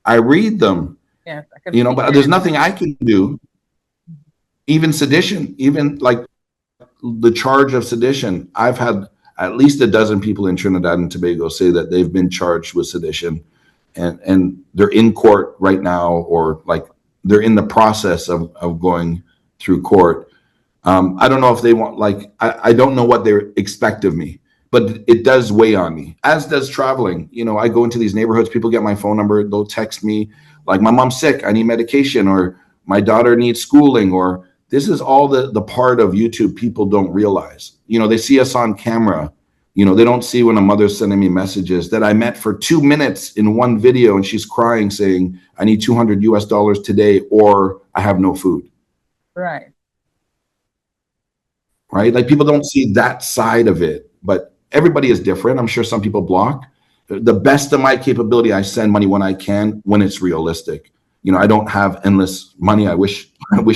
I read them, Yes, I can feel but there's nothing I can do. Even sedition, even like the charge of sedition, I've had at least a dozen people in Trinidad and Tobago say that they've been charged with sedition, and they're in court right now, or like they're in the process of going through court. I don't know if they want, like, I don't know what they expect of me, but it does weigh on me, as does traveling. I go into these neighborhoods, people get my phone number, they'll text me, like, my mom's sick, I need medication, or my daughter needs schooling, or this is all the part of YouTube people don't realize. They see us on camera. They don't see when a mother's sending me messages that I met for 2 minutes in one video and she's crying saying, I need $200 today, or I have no food. right. Right? Like, people don't see that side of it, but everybody is different. I'm sure some people block. The best of my capability, I send money when I can, when it's realistic. I don't have endless money. I wish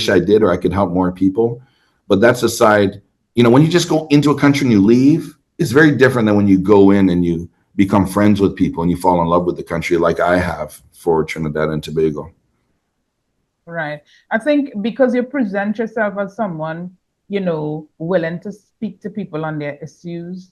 I did, or I could help more people. But that's aside. When you just go into a country and you leave, it's very different than when you go in and you become friends with people and you fall in love with the country, like I have for Trinidad and Tobago. Right. I think because you present yourself as someone, willing to speak to people on their issues,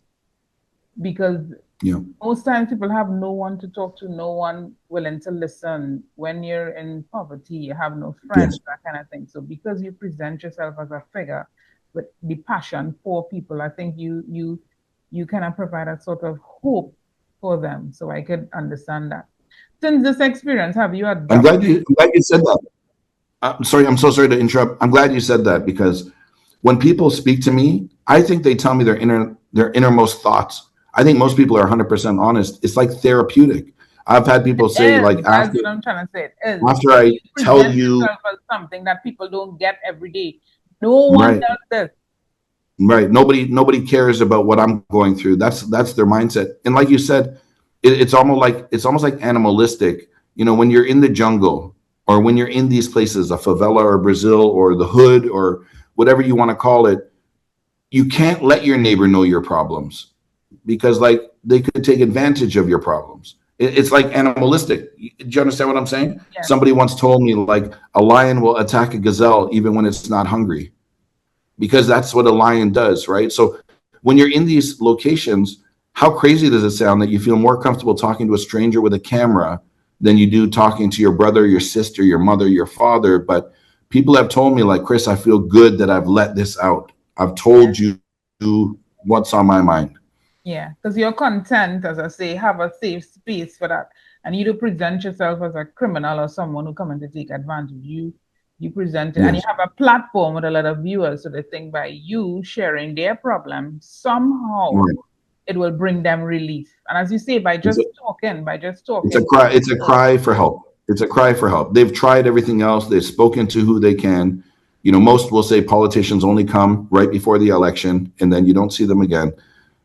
because Yeah. most times people have no one to talk to, no one willing to listen. When you're in poverty, you have no friends, Yes. that kind of thing. So because you present yourself as a figure with the passion for people, I think you kind of provide a sort of hope for them. So I could understand that. Since this experience, have you I'm adopted? glad you. I'm glad you said that. I'm sorry. I'm so sorry to interrupt. I'm glad you said that, because when people speak to me, I think they tell me their innermost thoughts. I think most people are 100% honest. It's like therapeutic. I've had people say, Is, like, that's after what I'm trying to say. It is after because I you tell present you, yourself as something that people don't get every day. No one right, does this. right. Nobody cares about what I'm going through. That's their mindset. And like you said, it's almost like animalistic. When you're in the jungle, or when you're in these places, a favela or Brazil or the hood or whatever you want to call it, you can't let your neighbor know your problems, because, like, they could take advantage of your problems. It's like animalistic. Do you understand what I'm saying? Yes, Somebody once told me, like, a lion will attack a gazelle even when it's not hungry, because that's what a lion does, right? So when you're in these locations, how crazy does it sound that you feel more comfortable talking to a stranger with a camera than you do talking to your brother, your sister, your mother, your father? But people have told me, like, Chris, I feel good that I've let this out. I've yes, told you what's on my mind. yeah. Because you're content, as I say, have a safe space for that. And you don't present yourself as a criminal or someone who coming to take advantage. You present it, and you Yes. have a platform with a lot of viewers. So they think by you sharing their problem, somehow Right. it will bring them relief. And as you say, It's a, by just it's a talking to cry. It's a people, cry for help. It's a cry for help. They've tried everything else. They've spoken to who they can. Most will say politicians only come right before the election, and then you don't see them again.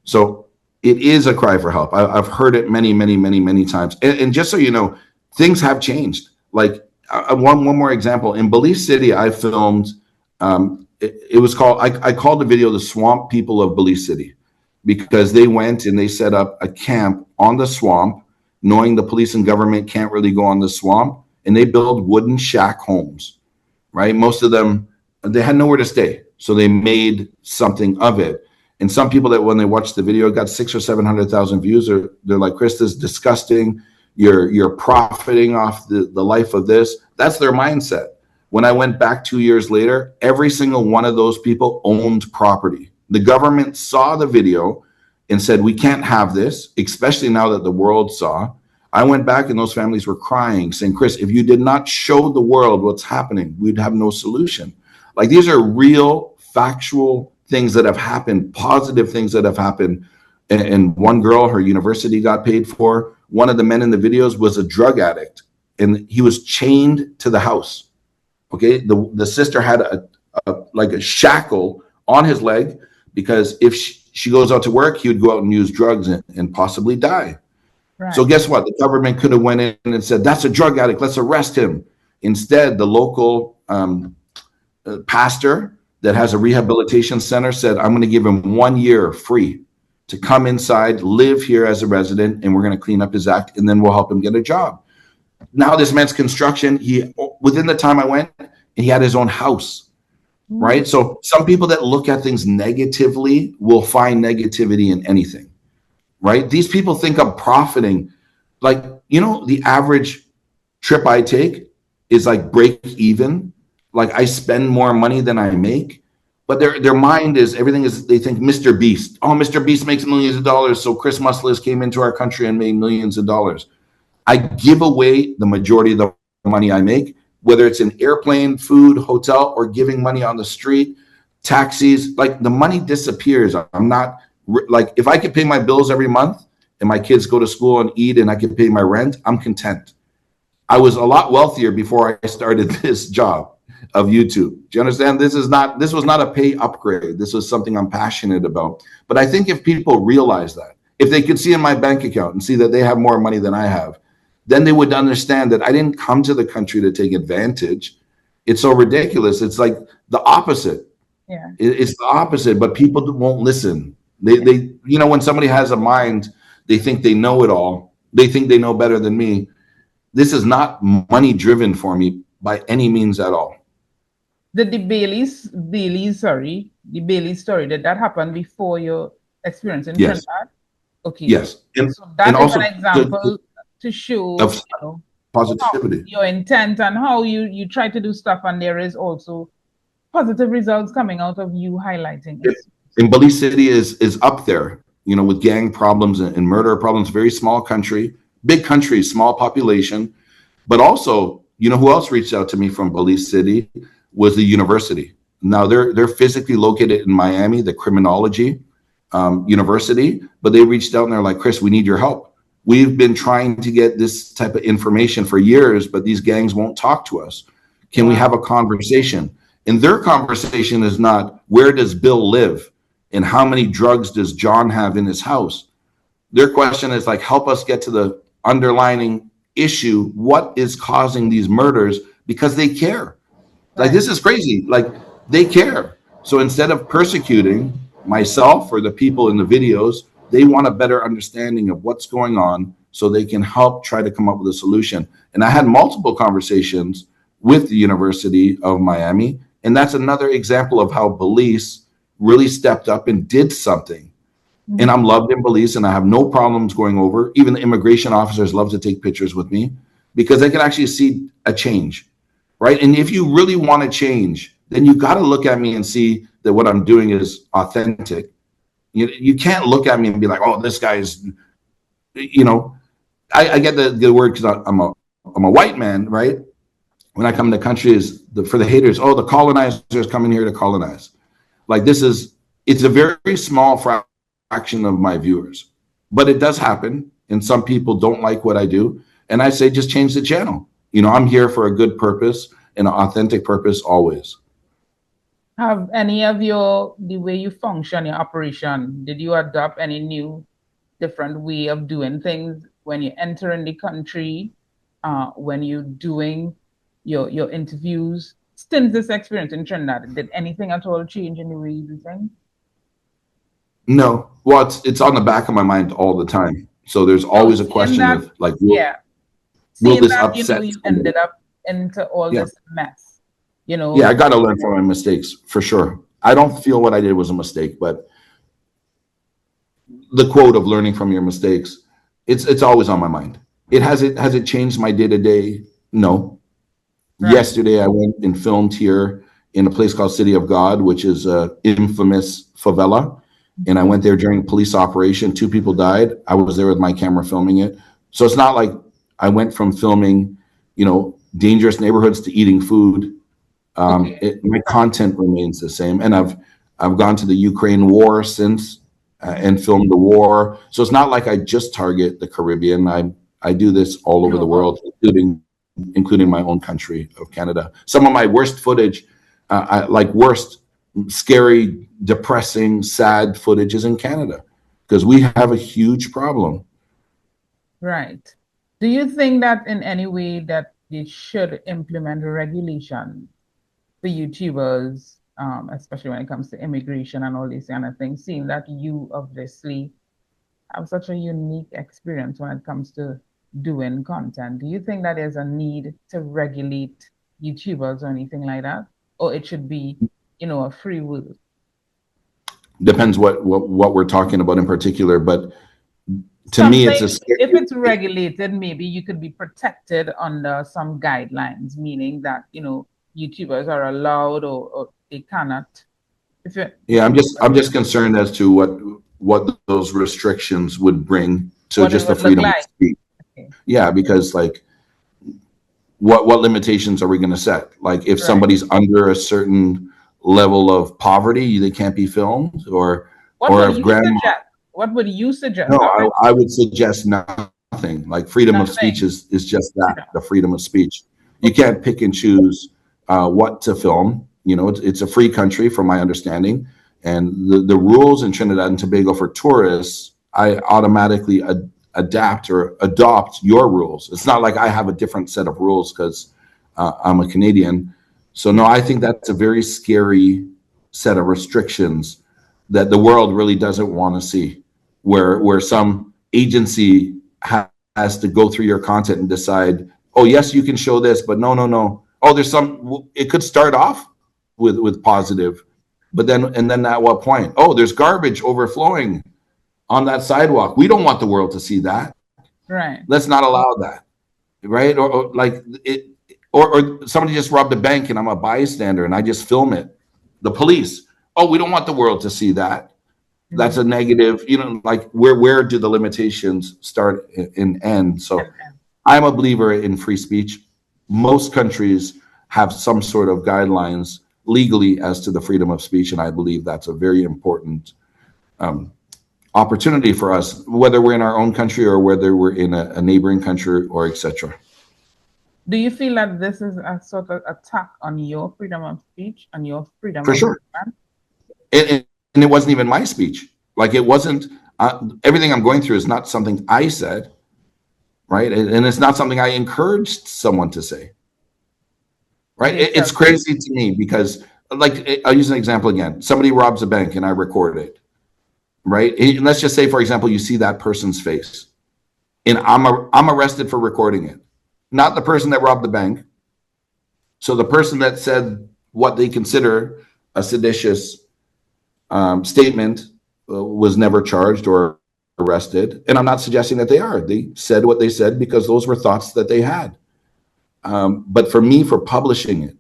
So it is a cry for help. I've heard it many, many, many, many times. And just so you know, things have changed. Like, one more example. In Belize City, I filmed. It was called. I called the video "The Swamp People of Belize City," because they went and they set up a camp on the swamp, knowing the police and government can't really go on the swamp, and they build wooden shack homes. Right, most of them, they had nowhere to stay, so they made something of it. And some people, that when they watched the video, got 600,000 or 700,000 views. They're like, Chris, this is disgusting. You're profiting off the life of this. That's their mindset. When I went back 2 years later, every single one of those people owned property. The government saw the video and said, we can't have this, especially now that the world saw. I went back and those families were crying, saying, Chris, if you did not show the world what's happening, we'd have no solution. Like, these are real, factual things that have happened, positive things that have happened. and one girl, her university got paid for. One of the men in the videos was a drug addict, and he was chained to the house. Okay, the sister had like a shackle on his leg, because if she goes out to work, he would go out and use drugs and possibly die. So Right. guess what? The government could have went in and said, that's a drug addict, let's arrest him. Instead, the local pastor that has a rehabilitation center said, I'm going to give him 1 year free to come inside, live here as a resident, and we're going to clean up his act, and then we'll help him get a job. Now this man's construction, within the time I went, he had his own house, right? So some people that look at things negatively will find negativity in anything, right? These people think I'm profiting. Like, the average trip I take is like break even. Like, I spend more money than I make, but their mind is, everything is, they think Mr. Beast. Oh, Mr. Beast makes millions of dollars, so Chris Muslis came into our country and made millions of dollars. I give away the majority of the money I make, whether it's an airplane, food, hotel, or giving money on the street, taxis. Like, the money disappears. I'm not, like, if I could pay my bills every month and my kids go to school and eat and I can pay my rent, I'm content. I was a lot wealthier before I started this job of YouTube. Do you understand? This was not a pay upgrade. This was something I'm passionate about. But I think if people realize that, if they could see in my bank account and see that they have more money than I have, then they would understand that I didn't come to the country to take advantage. It's so ridiculous. It's like the opposite. Yeah. It's the opposite, but people won't listen. They when somebody has a mind, they think they know it all. They think they know better than me. This is not money driven for me by any means at all. The Belize story, did that happen before your experience in Yes. Trinidad? Okay. Yes. So that and is an also example to show, of positivity. your intent and how you try to do stuff, and there is also positive results coming out of you highlighting it. And Belize City is up there, with gang problems and murder problems. Very small country, big country, small population. But also, who else reached out to me from Belize City was the university. Now they're physically located in Miami, the criminology university, but they reached out and they're like, Chris, we need your help. We've been trying to get this type of information for years, but these gangs won't talk to us. Can we have a conversation? And their conversation is not, where does Bill live and how many drugs does John have in his house? Their question is like, help us get to the underlying issue. What is causing these murders? Because they care. Like, this is crazy. Like, they care. So instead of persecuting myself or the people in the videos, they want a better understanding of what's going on so they can help try to come up with a solution. And I had multiple conversations with the University of Miami. And that's another example of how Belize really stepped up and did something. And I'm loved in Belize and I have no problems going over. Even the immigration officers love to take pictures with me because they can actually see a change, right? And if you really want to change, then you got to look at me and see that what I'm doing is authentic. You can't look at me and be like, oh, this guy is, I get the word because I'm a white man, right? When I come to the country for the haters, oh, the colonizers coming here to colonize. Like, it's a very small fraction of my viewers, but it does happen. And some people don't like what I do. And I say, just change the channel. I'm here for a good purpose and an authentic purpose always. Have any of the way you function, your operation, did you adopt any new, different way of doing things when you enter in the country, when you're doing your interviews? Since this experience in Trinidad, did anything at all change in the way you do things? No. Well, it's on the back of my mind all the time. So there's always a question of like, will this upset you ended up into all this mess. Yeah, I got to learn from my mistakes for sure. I don't feel what I did was a mistake, but the quote of learning from your mistakes, it's always on my mind. Has it changed my day to day? No. Right. Yesterday, I went and filmed here in a place called City of God, which is a infamous favela. And I went there during a police operation. 2 people died. I was there with my camera filming it. So it's not like I went from filming, dangerous neighborhoods to eating food. My content remains the same. And I've gone to the Ukraine war since, Mhm. and film the war. So it's not like I just target the Caribbean. I do this all over the Global. world, including my own country of Canada. Some of my worst footage, like worst, scary, depressing, sad footage, is in Canada because we have a huge problem. Right. Do you think that in any way that they should implement regulation for YouTubers, especially when it comes to immigration and all these kind of things, seeing that you obviously have such a unique experience when it comes to doing content? Do you think that there's a need to regulate YouTubers or anything like that? Or it should be, a free will? Depends what we're talking about in particular, but to me, it's a Something, scary. if it's regulated, maybe you could be protected under some guidelines, meaning that, YouTubers are allowed or they cannot. If you Yeah, if I'm just concerned as to what those restrictions would bring to what it just the would look freedom of like. speech. Okay. Yeah, because like what limitations are we going to set? Like if Right. somebody's under a certain level of poverty, they can't be filmed, What or would if you grandma. suggest? What would you No, suggest? All right. I would suggest nothing. Like freedom of speech Nothing. is just that, Yeah. the freedom of speech. You Okay. can't pick and choose what to film. It's a free country, from my understanding, and the rules in Trinidad and Tobago for tourists, I automatically adapt or adopt your rules. It's not like I have a different set of rules because I'm a Canadian. So no, I think that's a very scary set of restrictions that the world really doesn't want to see, where some agency has to go through your content and decide, oh yes, you can show this, but no, no, no. Oh, there's some. It could start off with positive, but then at what point? Oh, there's garbage overflowing on that sidewalk. We don't want the world to see that. Right. Let's not allow that, right? Or like it, or somebody just robbed a bank and I'm a bystander and I just film it. The police. Oh, we don't want the world to see that. That's Mhm. a negative. Like where do the limitations start and end? So And I'm a believer in free speech. Most countries have some sort of guidelines legally as to the freedom of speech, and I believe that's a very important um, opportunity for us, whether we're in our own country or whether we're in a neighboring country or etc. do you feel that this is a sort of attack on your freedom of speech and your freedom For of sure. movement? And it wasn't even my speech. Like it wasn't. Everything I'm going through is not something I said, right? And it's not something I encouraged someone to say, right? They It's felt it. crazy to me because, like, I'll use an example again. Somebody robs a bank and I record it, right? And let's just say, for example, you see that person's face, and I'm arrested for recording it, not the person that robbed the bank. So the person that said what they consider a seditious statement was never charged or arrested. And I'm not suggesting that they are. They said what they said because those were thoughts that they had. But for me, for publishing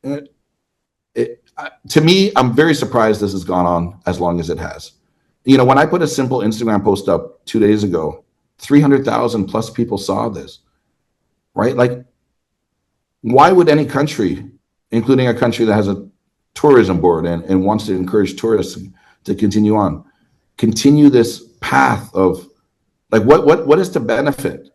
to me, I'm very surprised this has gone on as long as it has. When I put a simple Instagram post up 2 days ago, 300,000 plus people saw this, right? Like, why would any country, including a country that has a tourism board and wants to encourage tourists to continue this path of, like, what is to benefit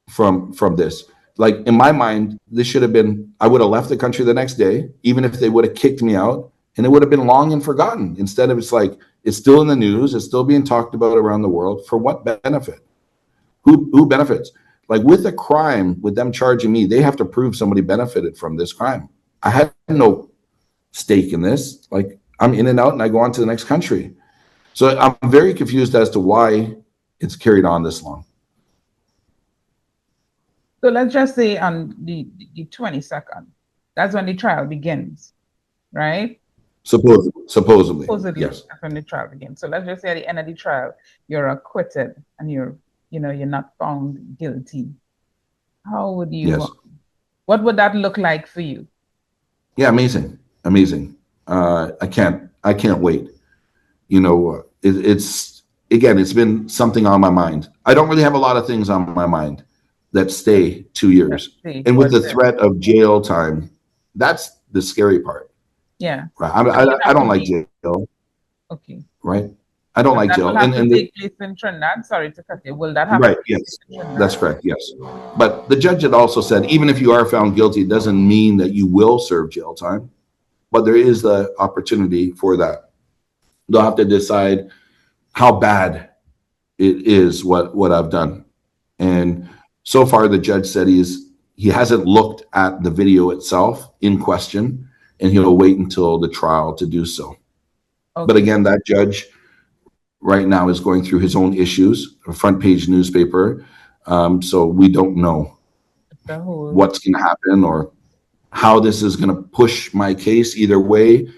from this? Like, in my mind, this should have been, I would have left the country the next day, even if they would have kicked me out, and it would have been long and forgotten. Instead of, it's like it's still in the news, it's still being talked about around the world. For what benefit? Who benefits? Like with a crime, with them charging me, they have to prove somebody benefited from this crime. I had no stake in this. Like, I'm in and out and I go on to the next country. So I'm very confused as to why it's carried on this long. So let's just say on the 22nd, that's when the trial begins, right? Supposedly, Supposedly, yes, that's when the trial begins. So let's just say at the end of the trial, you're acquitted and you're not found guilty. How would yes, what would that look like for you? yeah, amazing, amazing. I can't wait. It's again, it's been something on my mind. I don't really have a lot of things on my mind that stay 2 years, See, and with for the this. threat of jail time, that's the scary part. Yeah. Right? But I you'd have don't to like be jail, okay. right? I don't But like that will jail. have to And take place in Trinidad. Sorry to cut you. Will that have to right, take place yes, in Trinidad? that's correct. Yes, but the judge had also said even if you are found guilty, it doesn't mean that you will serve jail time. But there is the opportunity for that. They'll have to decide how bad it is what I've done. And so far, the judge said he hasn't looked at the video itself in question, and he'll wait until the trial to do so. But Okay. again, that judge right now is going through his own issues, a front page newspaper. So we don't know The whole what's going to happen or how this is going to push my case either way.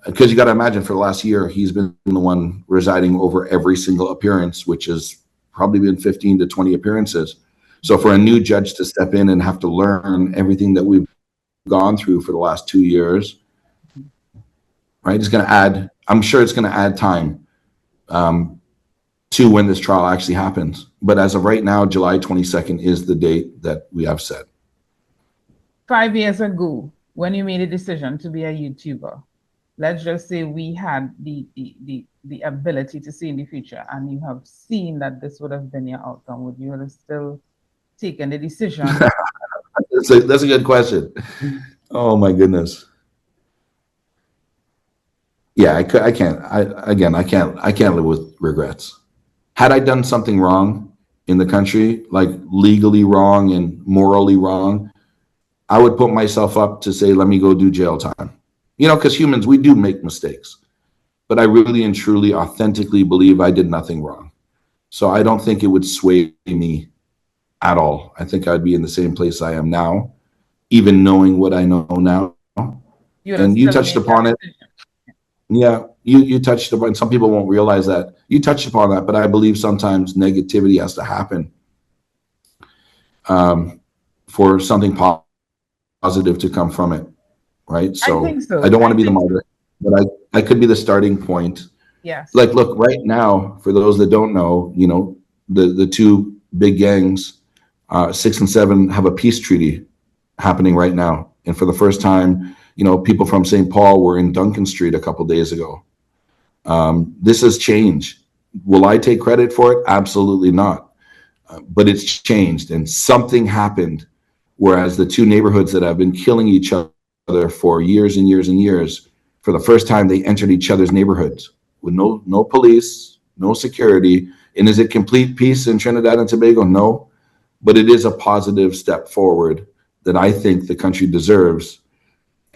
Because you got to imagine for the last year, he's been the one residing over every single appearance, which has probably been 15 to 20 appearances. So for a new judge to step in and have to learn everything that we've gone through for the last 2 years, right, is going to add, I'm sure it's going to add time to when this trial actually happens. But as of right now, July 22nd is the date that we have set. 5 years ago, when you made a decision to be a YouTuber, let's just say we had the ability to see in the future and you have seen that this would have been your outcome, would you have still taken the decision? That's a good question. Oh my goodness. Yeah, I can't. I can't live with regrets. Had I done something wrong in the country, like legally wrong and morally wrong, I would put myself up to say, let me go do jail time. You know, because humans, we do make mistakes. But I really and truly, authentically believe I did nothing wrong. So I don't think it would sway me at all. I think I'd be in the same place I am now, even knowing what I know now. You would have And you still touched made that upon it. decision. Yeah, you touched upon. Some people won't realize that you touched upon that, but I believe sometimes negativity has to happen for something positive to come from it, right? I think So I so. don't want I to be the think so. martyr, but I could be the starting point. Yes. Like, look, right now, for those that don't know, you know, the two big gangs, 6 and 7, have a peace treaty happening right now, and for the first time, you know, people from St. Paul were in Duncan Street a couple days ago. This has changed. Will I take credit for it? Absolutely not. But it's changed, and something happened. Whereas the two neighborhoods that have been killing each other for years and years and years, for the first time, they entered each other's neighborhoods with no police, no security. And is it complete peace in Trinidad and Tobago? No, but it is a positive step forward that I think the country deserves.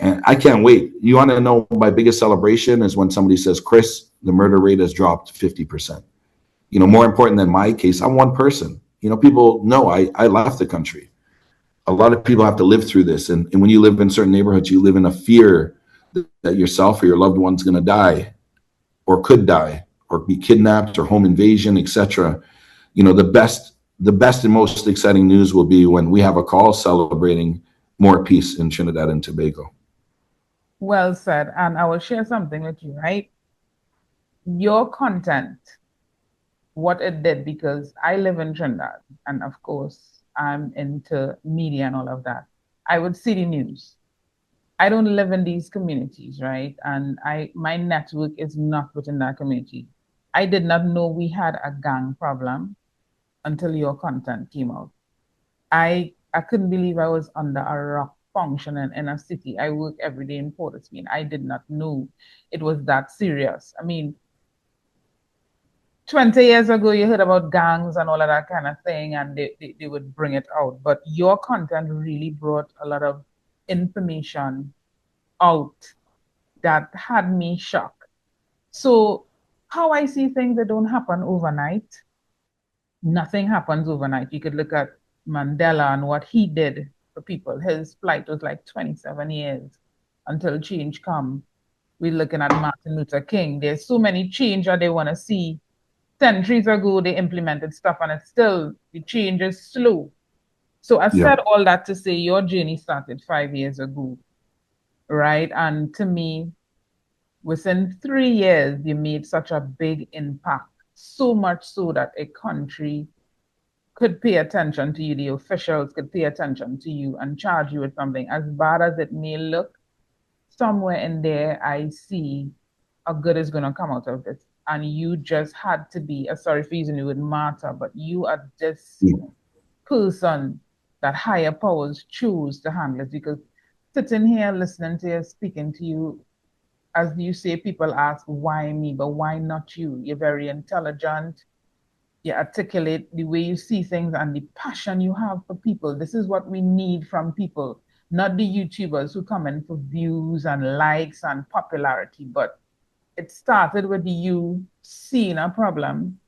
And I can't wait. You want to know my biggest celebration is when somebody says, Chris, the murder rate has dropped 50%. You know, more important than my case, I'm one person. You know, people know I left the country. A lot of people have to live through this. And when you live in certain neighborhoods, you live in a fear that yourself or your loved one's going to die or could die or be kidnapped or home invasion, etc. You know, the best and most exciting news will be when we have a call celebrating more peace in Trinidad and Tobago. Well said. And I will share something with you, right? Your content, what it did, because I live in Trinidad and of course I'm into media and all of that. I would see the news. I don't live in these communities, right? And my network is not within that community. I did not know we had a gang problem until your content came out. I couldn't believe I was under a rock functioning in a city. I work every day in Port of Spain. I did not know it was that serious. I mean, 20 years ago, you heard about gangs and all of that kind of thing, and they would bring it out. But your content really brought a lot of information out that had me shocked. So, how I see things, they don't happen overnight. Nothing happens overnight. You could look at Mandela and what he did for people. His flight was like 27 years until change come. We're looking at Martin Luther King. There's so many change that they want to see. Centuries ago, they implemented stuff and it's still, the change is slow. So I Yeah. said all that to say your journey started 5 years ago, right? And to me, within 3 years, you made such a big impact, so much so that a country could pay attention to you, the officials could pay attention to you and charge you with something. As bad as it may look, somewhere in there, I see a good is going to come out of this. and you just had to be, sorry for using the word martyr, but you are this Mm. person that higher powers choose to handle it. Because sitting here listening to you, speaking to you, as you say, people ask, why me? But why not you? You're very intelligent. You articulate the way you see things and the passion you have for people. This is what we need from people, not the YouTubers who come in for views and likes and popularity. But it started with you seeing a problem,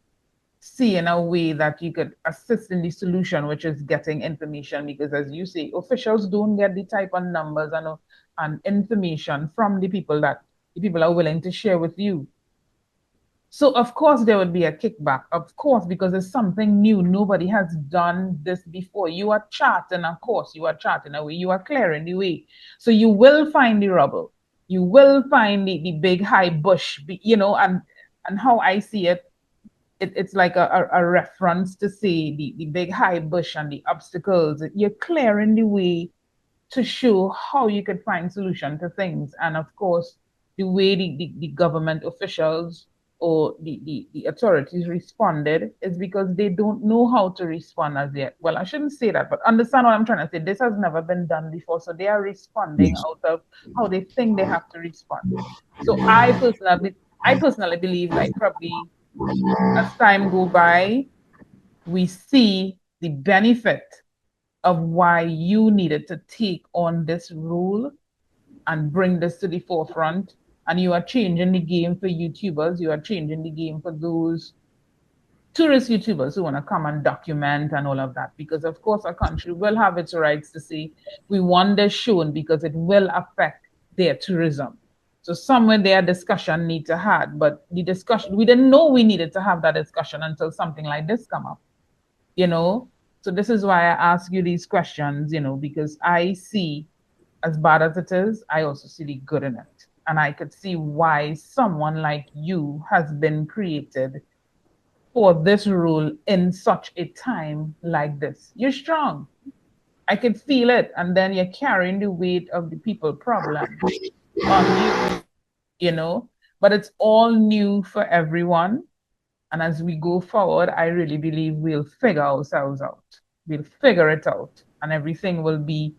seeing a way that you could assist in the solution, which is getting information. Because as you say, officials don't get the type of numbers and information from the people are willing to share with you. So of course there would be a kickback, of course, because it's something new. Nobody has done this before. You are charting a course, you are charting a way, you are clearing the way. So you will find the rubble, you will find the big high bush, and how I see it, it's like a reference to say the big high bush and the obstacles. You're clearing the way to show how you could find solution to things. And of course, the way the government officials or the authorities responded is because they don't know how to respond as yet. Well, I shouldn't say that, but understand what I'm trying to say. This has never been done before. So they are responding Yes. out of how they think they have to respond. So I personally believe like probably as time go by, we see the benefit of why you needed to take on this role and bring this to the forefront. And you are changing the game for YouTubers. You are changing the game for those tourist YouTubers who want to come and document and all of that. Because of course, a country will have its rights to say, we want this shown because it will affect their tourism. So somewhere there discussion need to have, but the discussion, we didn't know we needed to have that discussion until something like this come up, you know? So this is why I ask you these questions, because I see, as bad as it is, I also see the good in it. And I could see why someone like you has been created for this role in such a time like this. You're strong. I could feel it. And then you're carrying the weight of the people problem on you. But it's all new for everyone. And as we go forward, I really believe we'll figure ourselves out. We'll figure it out, and everything will be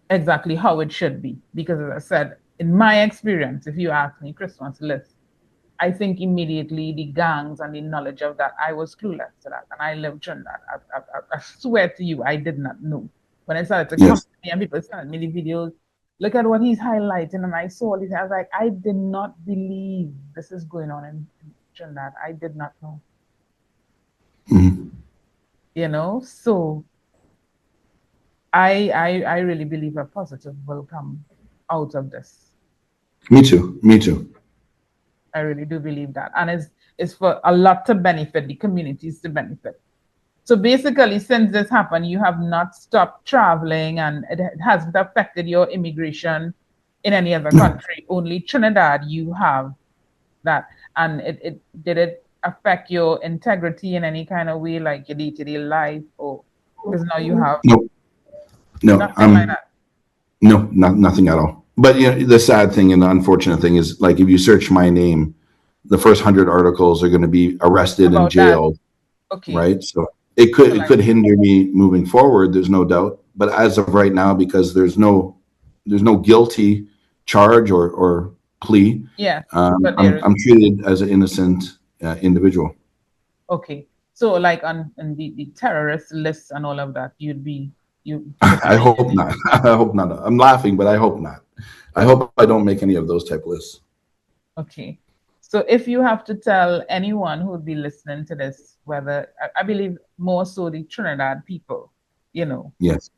exactly how it should be. Because as I said, in my experience, if you ask me Christmas list, I think immediately the gangs and the knowledge of that, I was clueless to that. And I lived through that. I swear to you, I did not know. When I started to come Yes. to me and people sent me the videos, look at what he's highlighting. And I saw this, I was like, I did not believe this is going on in Trinidad. I did not know. Mhm. So I really believe a positive will come out of this. Me too. Me too. I really do believe that. And it's for a lot to benefit, the communities to benefit. So basically, since this happened, you have not stopped traveling and it hasn't affected your immigration in any other No. country. Only Trinidad you have that. And it did it affect your integrity in any kind of way, like your day-to-day life, or because now you have No. No. nothing like that. No. Nothing at all. But the sad thing and the unfortunate thing is, like, if you search my name, the first 100 articles are going to be arrested and About that. jailed, Okay. right? So it So could it like, could hinder me moving forward. There's no doubt. But as of right now, because there's no guilty charge or plea, yeah, but there I'm treated as an innocent individual. okay. So like on the terrorist list and all of that, you I typically hope not. I hope not. I'm laughing, but I hope not. I hope I don't make any of those type lists. okay. So if you have to tell anyone who would be listening to this, whether I believe more so the Trinidad people, you know, Yes.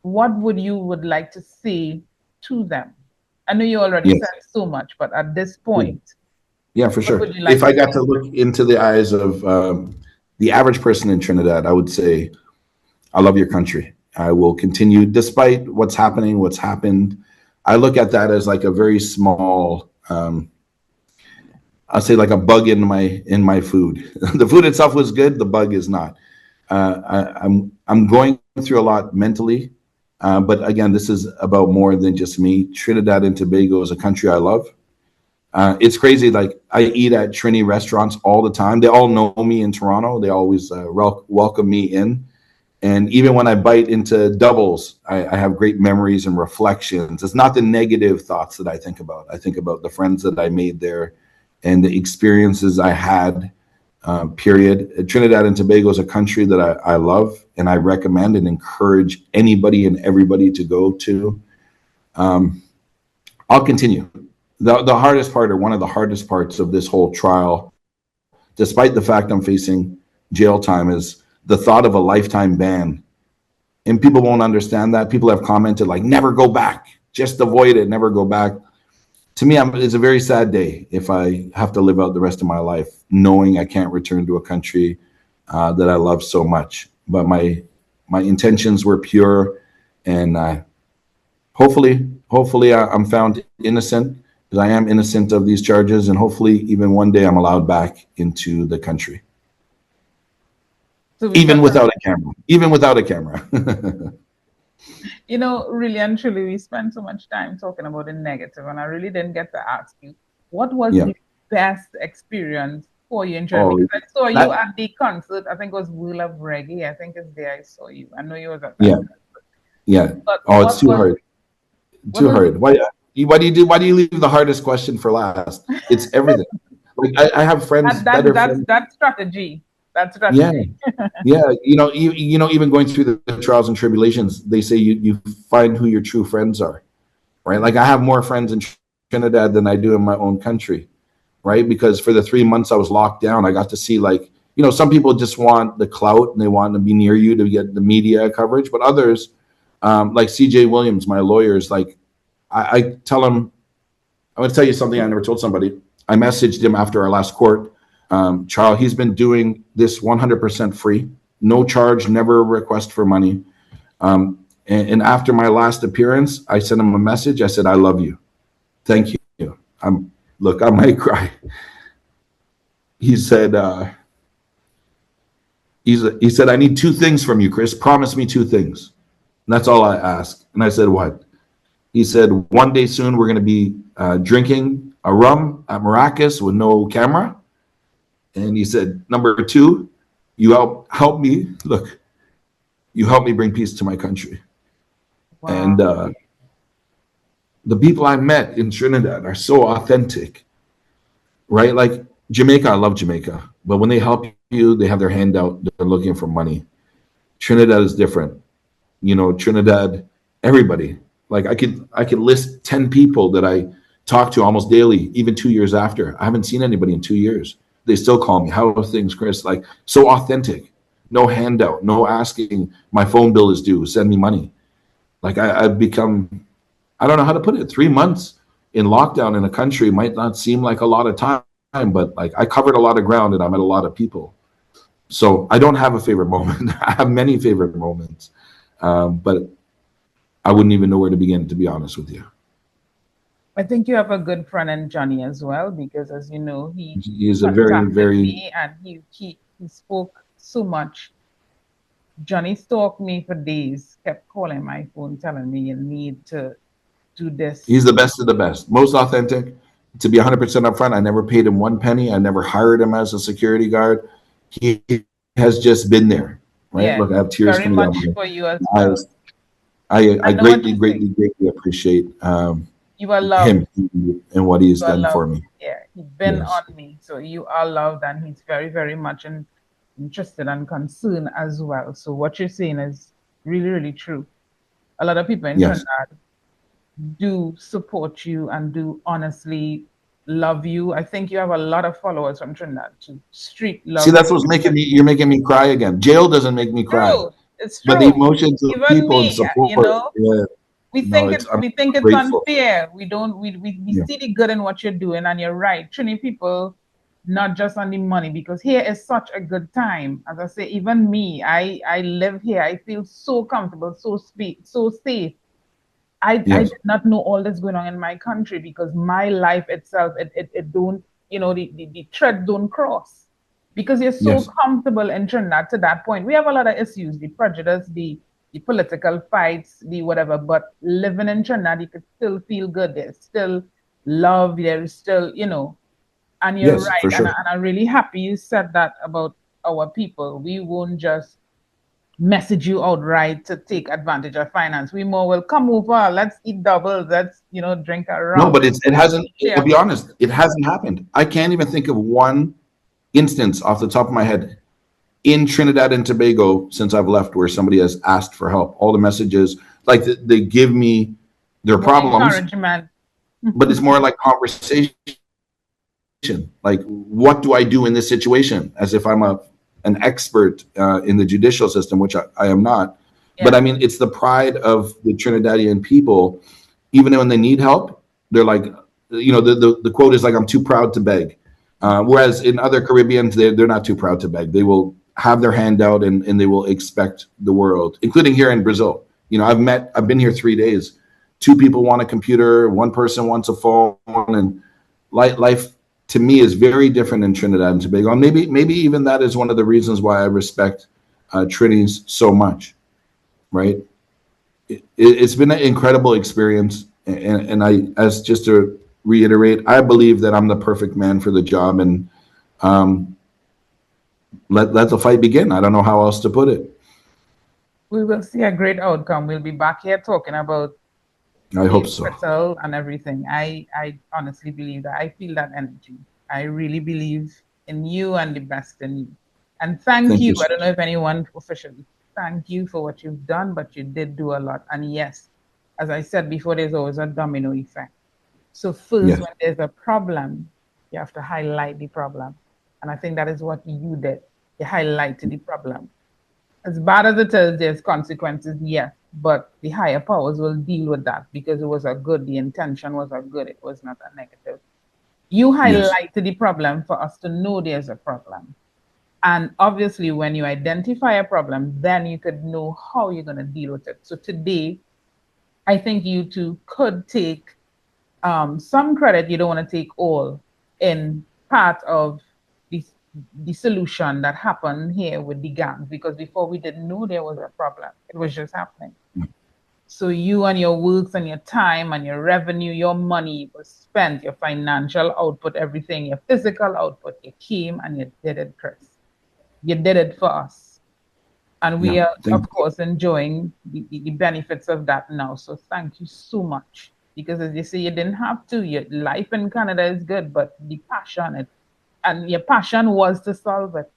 what would like to say to them? I know you already said Yes. so much, but at this Yeah. point, Yeah, for what sure. would you If like I to got say? to look into the eyes of the average person in Trinidad, I would say, I love your country. I will continue, despite what's happening, what's happened. I look at that as like a very small, I'll say like a bug in my food. The food itself was good. The bug is not. I'm going through a lot mentally, but again, this is about more than just me. Trinidad and Tobago is a country I love. It's crazy. Like I eat at Trini restaurants all the time. They all know me in Toronto. They always welcome me in. And even when I bite into doubles, I have great memories and reflections. It's not the negative thoughts that I think about. I think about the friends that I made there and the experiences I had, period. Trinidad and Tobago is a country that I love and I recommend and encourage anybody and everybody to go to. Um, I'll continue. The hardest part, or one of the hardest parts of this whole trial, despite the fact I'm facing jail time, is the thought of a lifetime ban. And people won't understand that. People have commented like, never go back, just avoid it, never go back. To me, it's a very sad day if I have to live out the rest of my life knowing I can't return to a country that I love so much. But my intentions were pure, and hopefully I'm found innocent, because I am innocent of these charges, and hopefully even one day I'm allowed back into the country, So we even shall, without a camera. Even without a camera. really and truly, we spent so much time talking about the negative, and I really didn't get to ask you what was Yeah. the best experience for you in Trinidad? Oh, Because I saw you that. at the concert. I think it was Wheel of Reggae. I think it's there. I saw you. I know you was at that. Yeah. Yeah. But Oh, it's too hard. what Too was hard. Why do you leave the hardest question for last? It's everything. Like I have friends, better friends. that strategy? That Yeah. strategy. Yeah. Even going through the trials and tribulations, they say you find who your true friends are, right? Like I have more friends in Trinidad than I do in my own country, right? Because for the 3 months I was locked down, I got to see, like, some people just want the clout and they want to be near you to get the media coverage, but others, like CJ Williams, my lawyers, like I tell him, I'm going to tell you something I never told somebody. I messaged him after our last court trial. He's been doing this 100% free, no charge, never a request for money. And after my last appearance, I sent him a message. I said, I love you. Thank you. Look, I might cry. He said, he said, I need two things from you, Chris. Promise me two things. And that's all I asked. And I said, what? He said, one day soon we're going to be drinking a rum at Maracas with no camera. And he said, number two, you help me. Look, you help me bring peace to my country. Wow. And the people I met in Trinidad are so authentic, right? Like Jamaica, I love Jamaica. But when they help you, they have their hand out. They're looking for money. Trinidad is different. Trinidad, everybody. Like I could list 10 people that I talk to almost daily, even 2 years after. I haven't seen anybody in 2 years. They still call me. How are things, Chris? Like so authentic. No handout. No asking. My phone bill is due. Send me money. Like I've become. I don't know how to put it. 3 months in lockdown in a country might not seem like a lot of time, but like I covered a lot of ground and I met a lot of people. So I don't have a favorite moment. I have many favorite moments, but I wouldn't even know where to begin, to be honest with you. I think you have a good friend in Johnny as well, because as you know, he He is a very, contacted very, me and he spoke so much. Johnny stalked me for days, kept calling my phone, telling me you need to do he's this. the best of the best, most authentic. To be 100% upfront, I never paid him one penny. I never hired him as a security guard. He has just been there, right? Yeah, Look, I have tears very coming down much for you as my well. eyes. I I know what greatly, you say. greatly, greatly appreciate You are loved. him and what he's You are done for loved. me. Yeah, he's been Yes. on me. So you are loved, and he's very, very much interested and concerned as well. So what you're saying is really, really true. A lot of people in Yes. Trinidad do support you and do honestly love you. I think you have a lot of followers from Trinidad to street See, love that's you. what's making me, you're making me cry again. Jail doesn't make me cry, True. It's but the true. emotions of Even people and me, support. Yeah. No, I'm we think it's grateful. unfair. We don't we Yeah. see the good in what you're doing, and you're right. Trini people, not just on the money, because here is such a good time. As I say, even me, I live here. I feel so comfortable, so safe. I Yes. did not know all this going on in my country, because my life itself, it don't, the threads don't cross, because you're so Yes. comfortable in Trinidad to that point. We have a lot of issues, the prejudice, the political fights, the whatever, but living in Trinidad, you could still feel good. There's still love, there is still, and you're Yes, right. for And, sure. and I'm really happy you said that about our people. We won't just message you outright to take advantage of finance. We more will come over, let's eat doubles, let's, drink a No, rum, but it hasn't. share I'll a be cup. honest, it hasn't happened. I can't even think of one instance off the top of my head in Trinidad and Tobago since I've left where somebody has asked for help. All the messages, like they give me their More problems, encouragement. but it's more like conversation. Like, what do I do in this situation? As if I'm an expert in the judicial system, which I am not. But Yeah. I mean, it's the pride of the Trinidadian people. Even when they need help, they're like, the quote is like, "I'm too proud to beg." Whereas in other Caribbeans, they're not too proud to beg. They will have their hand out and they will expect the world, including here in Brazil. I've been here 3 days. Two people want a computer, one person wants a phone, and life to me is very different in Trinidad and Tobago. And maybe even that is one of the reasons why I respect Trinis so much, right? It's been an incredible experience, and as just to reiterate, I believe that I'm the perfect man for the job, and um, let the fight begin. I don't know how else to put it. We will see a great outcome. We'll be back here talking about I the hope so. acquittal and everything. I honestly believe that. I feel that energy. I really believe in you and the best in you. And thank Thank you. you so I don't know much. if anyone officially thank you for what you've done, but you did do a lot. And yes, as I said before, there's always a domino effect. So first, Yes, when there's a problem, you have to highlight the problem. And I think that is what you did. You highlighted the problem. As bad as it is, there's consequences, yes, but the higher powers will deal with that because it was a good, the intention was a good, it was not a negative. You yes, highlighted the problem for us to know there's a problem. And obviously, when you identify a problem, then you could know how you're going to deal with it. So today, I think you two could take some credit. You don't want to take all in part of the, the solution that happened here with the gangs, because before we didn't know there was a problem. It was just happening. So you and your works and your time and your revenue, your money was spent, your financial output, everything, your physical output, you came and you did it, Chris. You did it for us. And yeah. we are, Thank of course, enjoying the benefits of that now. So thank you so much. Because as you say, you didn't have to. Your life in Canada is good, but the passion, and your passion was to solve it.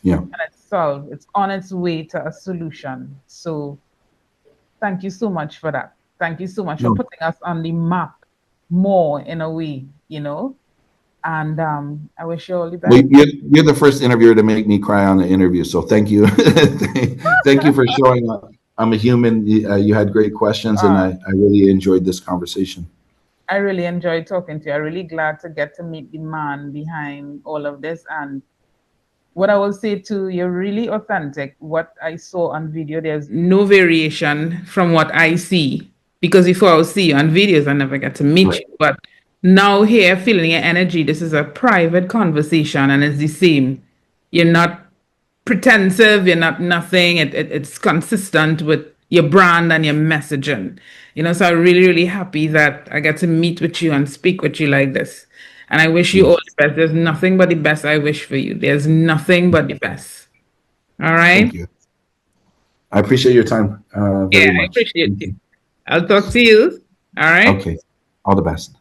yeah. And it's solved. It's on its way to a solution. So thank you so much for that. Thank you so much for No, putting us on the map more in a way, And I wish you all the well, best. you're the first interviewer to make me cry on the interview, so thank you. Thank you for showing up. I'm a human. You had great questions, and Uh, I really enjoyed this conversation. I really enjoyed talking to you. I'm really glad to get to meet the man behind all of this. And what I will say too, you're really authentic. What I saw on video, there's no variation from what I see. Because before I would see you on videos, I never get to meet Right. you. But now here, feeling your energy, this is a private conversation and it's the same. You're not pretensive, you're not nothing. It's consistent with your brand and your messaging. So I'm really, really happy that I get to meet with you and speak with you like this. And I wish you all Yes. the best. There's nothing but the best I wish for you. There's nothing but the best. All Thank right? you. I appreciate your time Yeah, very I much. appreciate Thank you. you. I'll talk to you. All right? Okay. All the best.